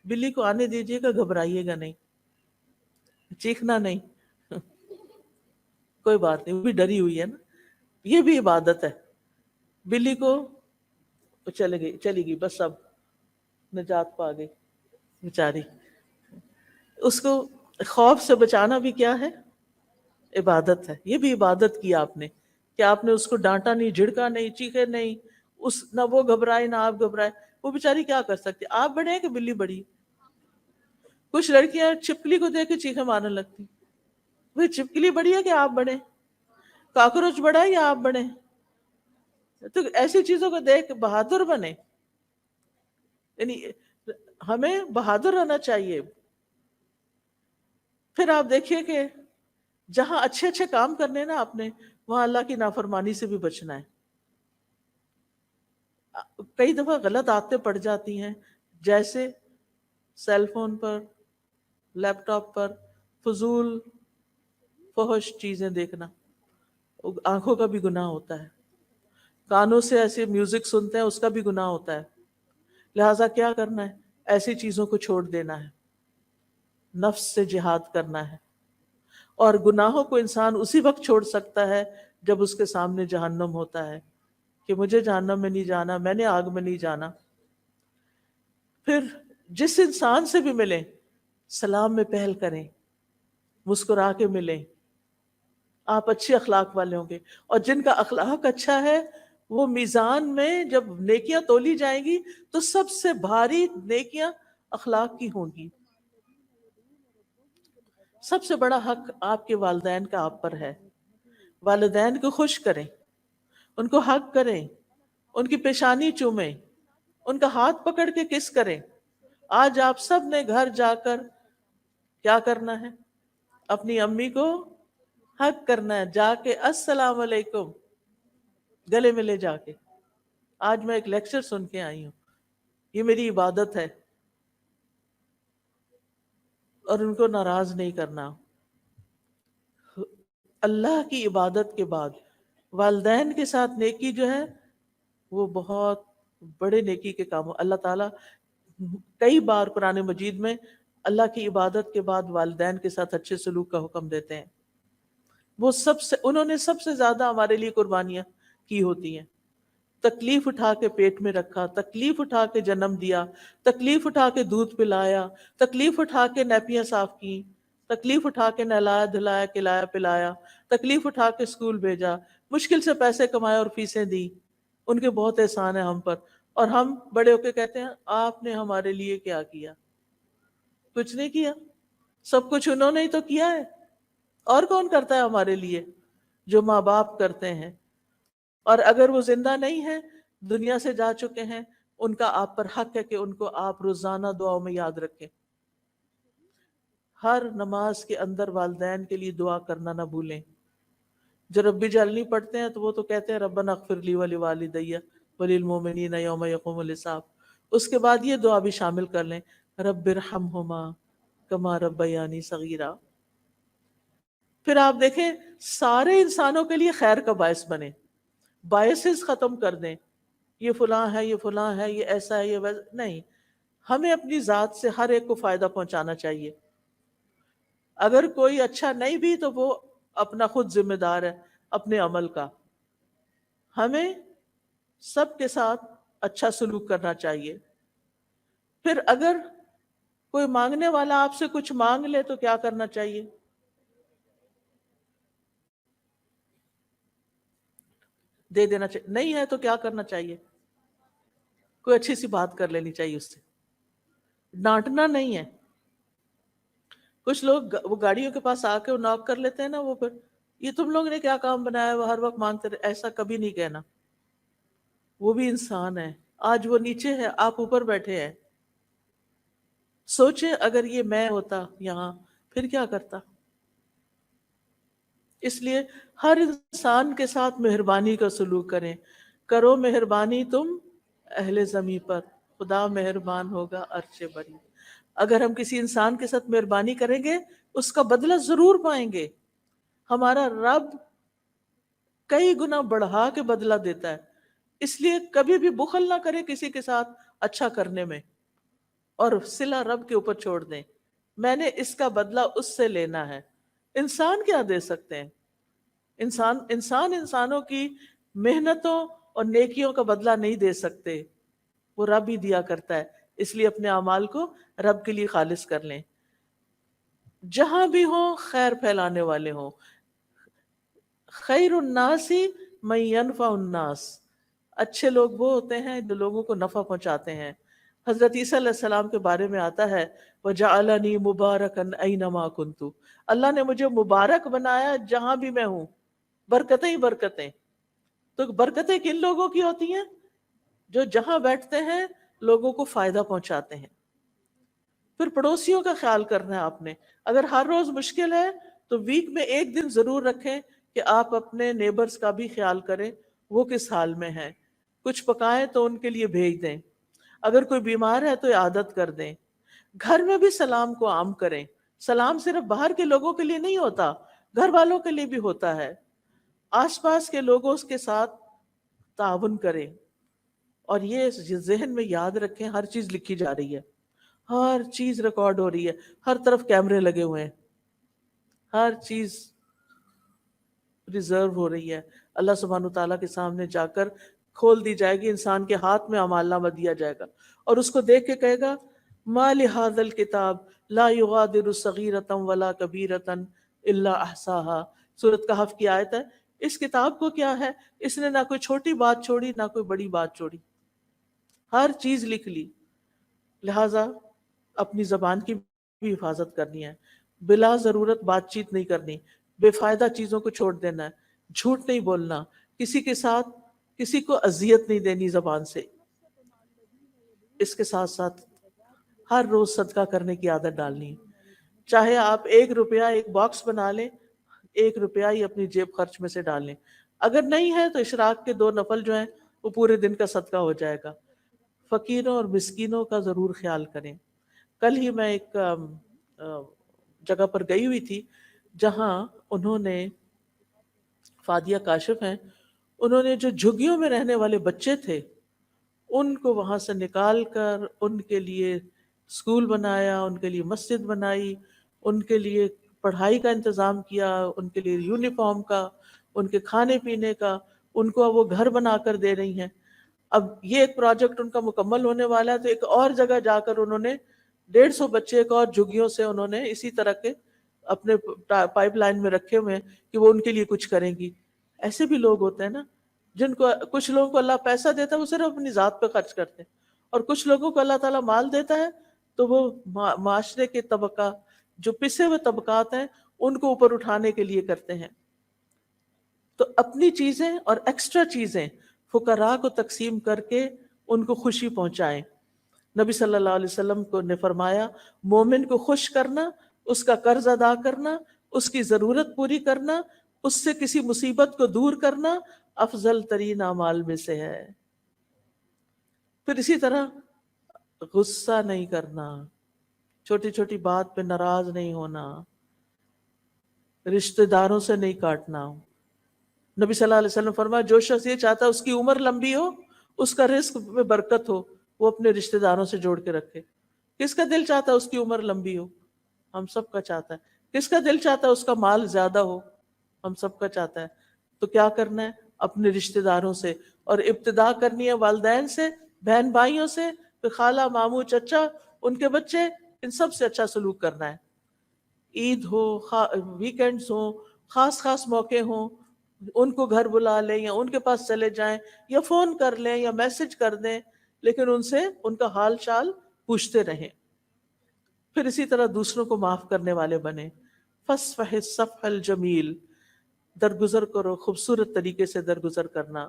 بلی کو آنے دیجیے گا، گھبرائیے گا نہیں، چیخنا نہیں، کوئی بات نہیں، وہ بھی ڈری ہوئی ہے نا، یہ بھی عبادت ہے۔ بلی کو چلی گئی بس، اب نجات پا گئی بیچاری۔ اس کو خوف سے بچانا بھی کیا ہے؟ عبادت ہے۔ یہ بھی عبادت کی آپ نے کہ آپ نے اس کو ڈانٹا نہیں، جھڑکا نہیں، چیخے نہیں، نہ وہ گھبرائے نہ آپ گھبرائے۔ وہ بیچاری کیا کر سکتی؟ آپ بڑے ہیں کہ بلی بڑی؟ کچھ لڑکیاں چھپکلی کو دیکھ کے چیخے مارنے لگتی۔ وہ چھپکلی بڑی ہے کہ آپ بڑے؟ کاکروچ بڑا ہے یا آپ بڑے؟ تو ایسی چیزوں کو دیکھ بہادر بنے، یعنی ہمیں بہادر رہنا چاہیے۔ پھر آپ دیکھیے کہ جہاں اچھے اچھے کام کرنے نا آپ نے، وہاں اللہ کی نافرمانی سے بھی بچنا ہے۔ کئی دفعہ غلط عادتیں پڑ جاتی ہیں، جیسے سیل فون پر، لیپ ٹاپ پر فضول فحش چیزیں دیکھنا، آنکھوں کا بھی گناہ ہوتا ہے۔ کانوں سے ایسے میوزک سنتے ہیں، اس کا بھی گناہ ہوتا ہے۔ لہٰذا کیا کرنا ہے؟ ایسی چیزوں کو چھوڑ دینا ہے، نفس سے جہاد کرنا ہے۔ اور گناہوں کو انسان اسی وقت چھوڑ سکتا ہے جب اس کے سامنے جہنم ہوتا ہے کہ مجھے جہنم میں نہیں جانا، میں نے آگ میں نہیں جانا۔ پھر جس انسان سے بھی ملیں سلام میں پہل کریں، مسکرا کے ملیں، آپ اچھے اخلاق والے ہوں گے۔ اور جن کا اخلاق اچھا ہے وہ میزان میں جب نیکیاں تولی جائیں گی تو سب سے بھاری نیکیاں اخلاق کی ہوں گی۔ سب سے بڑا حق آپ کے والدین کا آپ پر ہے۔ والدین کو خوش کریں، ان کو حق کریں، ان کی پیشانی چومیں، ان کا ہاتھ پکڑ کے کس کریں۔ آج آپ سب نے گھر جا کر کیا کرنا ہے؟ اپنی امی کو حق کرنا ہے، جا کے السلام علیکم گلے میں لے جا کے۔ آج میں ایک لیکچر سن کے آئی ہوں، یہ میری عبادت ہے، اور ان کو ناراض نہیں کرنا۔ اللہ کی عبادت کے بعد والدین کے ساتھ نیکی جو ہے وہ بہت بڑے نیکی کے کام۔ اللہ تعالیٰ کئی بار قرآن مجید میں اللہ کی عبادت کے بعد والدین کے ساتھ اچھے سلوک کا حکم دیتے ہیں۔ وہ انہوں نے سب سے زیادہ ہمارے لیے قربانیاں کی ہوتی ہیں۔ تکلیف اٹھا کے پیٹ میں رکھا، تکلیف اٹھا کے جنم دیا، تکلیف اٹھا کے دودھ پلایا، تکلیف اٹھا کے نیپیاں صاف کی، تکلیف اٹھا کے نہلایا دھلایا کھلایا پلایا، تکلیف اٹھا کے اسکول بھیجا، مشکل سے پیسے کمائے اور فیسیں دی۔ ان کے بہت احسان ہے ہم پر، اور ہم بڑے ہو کے کہتے ہیں آپ نے ہمارے لیے کیا کیا؟ کچھ نہیں کیا، سب کچھ انہوں نے ہی تو کیا ہے۔ اور کون کرتا ہے ہمارے لیے؟ جو ماں باپ کرتے ہیں۔ اور اگر وہ زندہ نہیں ہیں، دنیا سے جا چکے ہیں، ان کا آپ پر حق ہے کہ ان کو آپ روزانہ دعاؤں میں یاد رکھیں۔ ہر نماز کے اندر والدین کے لیے دعا کرنا نہ بھولیں۔ جو ربی جلنی پڑھتے ہیں تو وہ تو کہتے ہیں ربنا اغفر لی ولوالدی وللمؤمنین یوم یقوم الحساب۔ اس کے بعد یہ دعا بھی شامل کر لیں، رب ارحمہما کما ربیانی صغیرا۔ پھر آپ دیکھیں سارے انسانوں کے لیے خیر کا باعث بنے، بائسز ختم کر دیں، یہ فلاں ہے، یہ فلاں ہے، یہ ایسا ہے، یہ ویسا نہیں۔ ہمیں اپنی ذات سے ہر ایک کو فائدہ پہنچانا چاہیے۔ اگر کوئی اچھا نہیں بھی تو وہ اپنا خود ذمہ دار ہے اپنے عمل کا۔ ہمیں سب کے ساتھ اچھا سلوک کرنا چاہیے۔ پھر اگر کوئی مانگنے والا آپ سے کچھ مانگ لے تو کیا کرنا چاہیے؟ دے دینا چاہیے۔ نہیں ہے تو کیا کرنا چاہیے؟ کوئی اچھی سی بات کر لینی چاہیے اس سے، ڈانٹنا نہیں ہے۔ کچھ لوگ وہ گاڑیوں کے پاس آ کے وہ ناک کر لیتے ہیں نا، وہ پھر یہ تم لوگ نے کیا کام بنایا، وہ ہر وقت مانگتے رہے۔ ایسا کبھی نہیں کہنا، وہ بھی انسان ہے۔ آج وہ نیچے ہے، آپ اوپر بیٹھے ہیں۔ سوچیں اگر یہ میں ہوتا یہاں پھر کیا کرتا؟ اس لیے ہر انسان کے ساتھ مہربانی کا سلوک کریں. کرو مہربانی تم اہل زمیں پر، خدا مہربان ہوگا عرش بری. اگر ہم کسی انسان کے ساتھ مہربانی کریں گے اس کا بدلہ ضرور پائیں گے. ہمارا رب کئی گنا بڑھا کے بدلہ دیتا ہے. اس لیے کبھی بھی بخل نہ کریں کسی کے ساتھ اچھا کرنے میں، اور صلہ رب کے اوپر چھوڑ دیں. میں نے اس کا بدلہ اس سے لینا ہے. انسان کیا دے سکتے ہیں؟ انسانوں کی محنتوں اور نیکیوں کا بدلہ نہیں دے سکتے، وہ رب ہی دیا کرتا ہے. اس لیے اپنے اعمال کو رب کے لیے خالص کر لیں. جہاں بھی ہوں خیر پھیلانے والے ہوں. خیر الناس من ینفع الناس. اچھے لوگ وہ ہوتے ہیں جو لوگوں کو نفع پہنچاتے ہیں. حضرت عیسیٰ علیہ السلام کے بارے میں آتا ہے وَجَعَلَنِي مُبَارَكًا أَيْنَمَا كُنْتُ. اللہ نے مجھے مبارک بنایا جہاں بھی میں ہوں. برکتیں ہی برکتیں. تو برکتیں کن لوگوں کی ہوتی ہیں؟ جو جہاں بیٹھتے ہیں لوگوں کو فائدہ پہنچاتے ہیں. پھر پڑوسیوں کا خیال کرنا ہے آپ نے. اگر ہر روز مشکل ہے تو ویک میں ایک دن ضرور رکھیں کہ آپ اپنے نیبرز کا بھی خیال کریں وہ کس حال میں ہیں. کچھ پکائیں تو ان کے لیے بھیج دیں. اگر کوئی بیمار ہے تو عادت کر دیں. گھر میں بھی سلام کو عام کریں. سلام صرف باہر کے لوگوں کے لیے نہیں ہوتا، گھر والوں کے لیے بھی ہوتا ہے. آس پاس کے لوگوں کے ساتھ تعاون کریں. اور یہ ذہن میں یاد رکھیں ہر چیز لکھی جا رہی ہے، ہر چیز ریکارڈ ہو رہی ہے، ہر طرف کیمرے لگے ہوئے ہیں، ہر چیز ریزرو ہو رہی ہے. اللہ سبحانہ تعالیٰ کے سامنے جا کر کھول دی جائے گی. انسان کے ہاتھ میں اعمال نامہ دیا جائے گا اور اس کو دیکھ کے کہے گا ما لہذا الکتاب لا یغادر صغیرۃ ولا کبیرۃ الا احصاها. سورۃ کہف کی آیت ہے. اس کتاب کو کیا ہے، اس نے نہ کوئی چھوٹی بات چھوڑی نہ کوئی بڑی بات چھوڑی، ہر چیز لکھ لی. لہٰذا اپنی زبان کی بھی حفاظت کرنی ہے. بلا ضرورت بات چیت نہیں کرنی، بے فائدہ چیزوں کو چھوڑ دینا ہے، جھوٹ نہیں بولنا، کسی کے ساتھ کسی کو اذیت نہیں دینی زبان سے. اس کے ساتھ ساتھ ہر روز صدقہ کرنے کی عادت ڈالنی ہے. چاہے آپ 1 روپیہ ایک باکس بنا لیں، 1 روپیہ ہی اپنی جیب خرچ میں سے ڈال لیں. اگر نہیں ہے تو اشراق کے 2 نفل جو ہیں وہ پورے دن کا صدقہ ہو جائے گا. فقیروں اور مسکینوں کا ضرور خیال کریں. کل ہی میں ایک جگہ پر گئی ہوئی تھی جہاں انہوں نے، فادیہ کاشف ہیں، انہوں نے جو جھگیوں میں رہنے والے بچے تھے ان کو وہاں سے نکال کر ان کے لیے اسکول بنایا، ان کے لیے مسجد بنائی، ان کے لیے پڑھائی کا انتظام کیا، ان کے لیے یونیفارم کا، ان کے کھانے پینے کا، ان کو وہ گھر بنا کر دے رہی ہیں. اب یہ ایک پروجیکٹ ان کا مکمل ہونے والا ہے تو ایک اور جگہ جا کر انہوں نے 150 بچے ایک اور جھگیوں سے انہوں نے اسی طرح کے اپنے پائپ لائن میں رکھے ہوئے ہیں کہ وہ ان کے لیے کچھ کریں گی. ایسے بھی لوگ ہوتے ہیں نا جن کو، کچھ لوگوں کو اللہ پیسہ دیتا ہے وہ صرف اپنی ذات پہ خرچ کرتے ہیں، اور کچھ لوگوں کو اللہ تعالیٰ مال دیتا ہے تو وہ معاشرے کے طبقہ، جو پسے ہوئے طبقات ہیں ان کو اوپر اٹھانے کے لیے کرتے ہیں. تو اپنی چیزیں اور ایکسٹرا چیزیں فقراء کو تقسیم کر کے ان کو خوشی پہنچائیں. نبی صلی اللہ علیہ وسلم کو نے فرمایا مومن کو خوش کرنا، اس کا قرض ادا کرنا، اس کی ضرورت پوری کرنا، اس سے کسی مصیبت کو دور کرنا افضل ترین اعمال میں سے ہے. پھر اسی طرح غصہ نہیں کرنا، چھوٹی چھوٹی بات پہ ناراض نہیں ہونا، رشتہ داروں سے نہیں کاٹنا. نبی صلی اللہ علیہ وسلم فرمایا جو شخص یہ چاہتا ہے اس کی عمر لمبی ہو، اس کا رزق میں برکت ہو، وہ اپنے رشتہ داروں سے جوڑ کے رکھے. کس کا دل چاہتا ہے اس کی عمر لمبی ہو؟ ہم سب کا چاہتا ہے. کس کا دل چاہتا ہے اس کا مال زیادہ ہو؟ ہم سب کا چاہتا ہے. تو کیا کرنا ہے؟ اپنے رشتہ داروں سے، اور ابتدا کرنی ہے والدین سے، بہن بھائیوں سے، پھر خالہ، ماموں، چچا، ان کے بچے، ان سب سے اچھا سلوک کرنا ہے. عید ہو، ویکینڈز ہوں، خاص خاص موقع ہوں، ان کو گھر بلا لیں یا ان کے پاس چلے جائیں یا فون کر لیں یا میسج کر دیں، لیکن ان سے ان کا حال چال پوچھتے رہیں. پھر اسی طرح دوسروں کو معاف کرنے والے بنیں. فاصفح الصفح الجمیل، درگزر کرو، خوبصورت طریقے سے درگزر کرنا.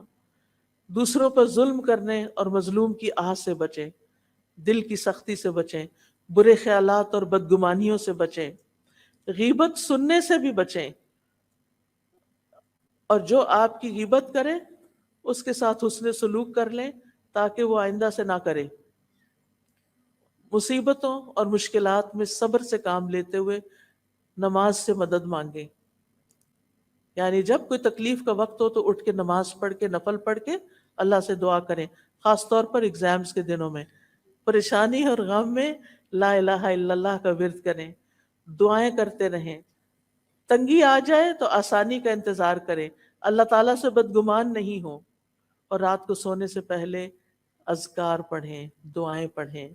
دوسروں پر ظلم کرنے اور مظلوم کی آہ سے بچیں، دل کی سختی سے بچیں، برے خیالات اور بدگمانیوں سے بچیں، غیبت سننے سے بھی بچیں. اور جو آپ کی غیبت کرے اس کے ساتھ حسن سلوک کر لیں تاکہ وہ آئندہ سے نہ کرے. مصیبتوں اور مشکلات میں صبر سے کام لیتے ہوئے نماز سے مدد مانگیں. یعنی جب کوئی تکلیف کا وقت ہو تو اٹھ کے نماز پڑھ کے نفل پڑھ کے اللہ سے دعا کریں. خاص طور پر ایگزامز کے دنوں میں پریشانی اور غم میں لا الہ الا اللہ کا ورد کریں، دعائیں کرتے رہیں. تنگی آ جائے تو آسانی کا انتظار کریں، اللہ تعالیٰ سے بدگمان نہیں ہو، اور رات کو سونے سے پہلے اذکار پڑھیں، دعائیں پڑھیں.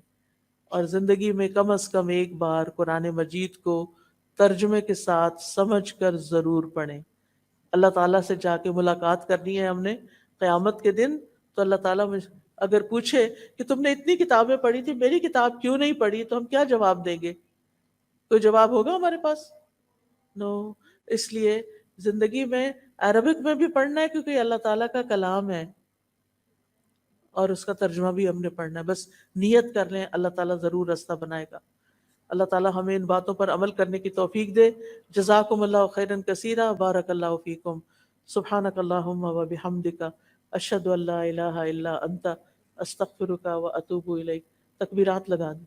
اور زندگی میں کم از کم ایک بار قرآن مجید کو ترجمے کے ساتھ سمجھ کر ضرور پڑھیں. اللہ تعالیٰ سے جا کے ملاقات کرنی ہے ہم نے قیامت کے دن، تو اللہ تعالیٰ اگر پوچھے کہ تم نے اتنی کتابیں پڑھی تھی، میری کتاب کیوں نہیں پڑھی، تو ہم کیا جواب دیں گے؟ کوئی جواب ہوگا ہمارے پاس؟ نو. اس لیے زندگی میں عربک میں بھی پڑھنا ہے کیونکہ یہ اللہ تعالیٰ کا کلام ہے، اور اس کا ترجمہ بھی ہم نے پڑھنا ہے. بس نیت کر لیں، اللہ تعالیٰ ضرور راستہ بنائے گا. اللہ تعالیٰ ہمیں ان باتوں پر عمل کرنے کی توفیق دے. جزاکم اللہ خیرا کثیرا، بارک اللہ فیکم. سبحانک اللہم و بحمدک، اشہد ان لا الہ الا انت، استغفرک و اتوب الیک. تکبیرات لگا دیں.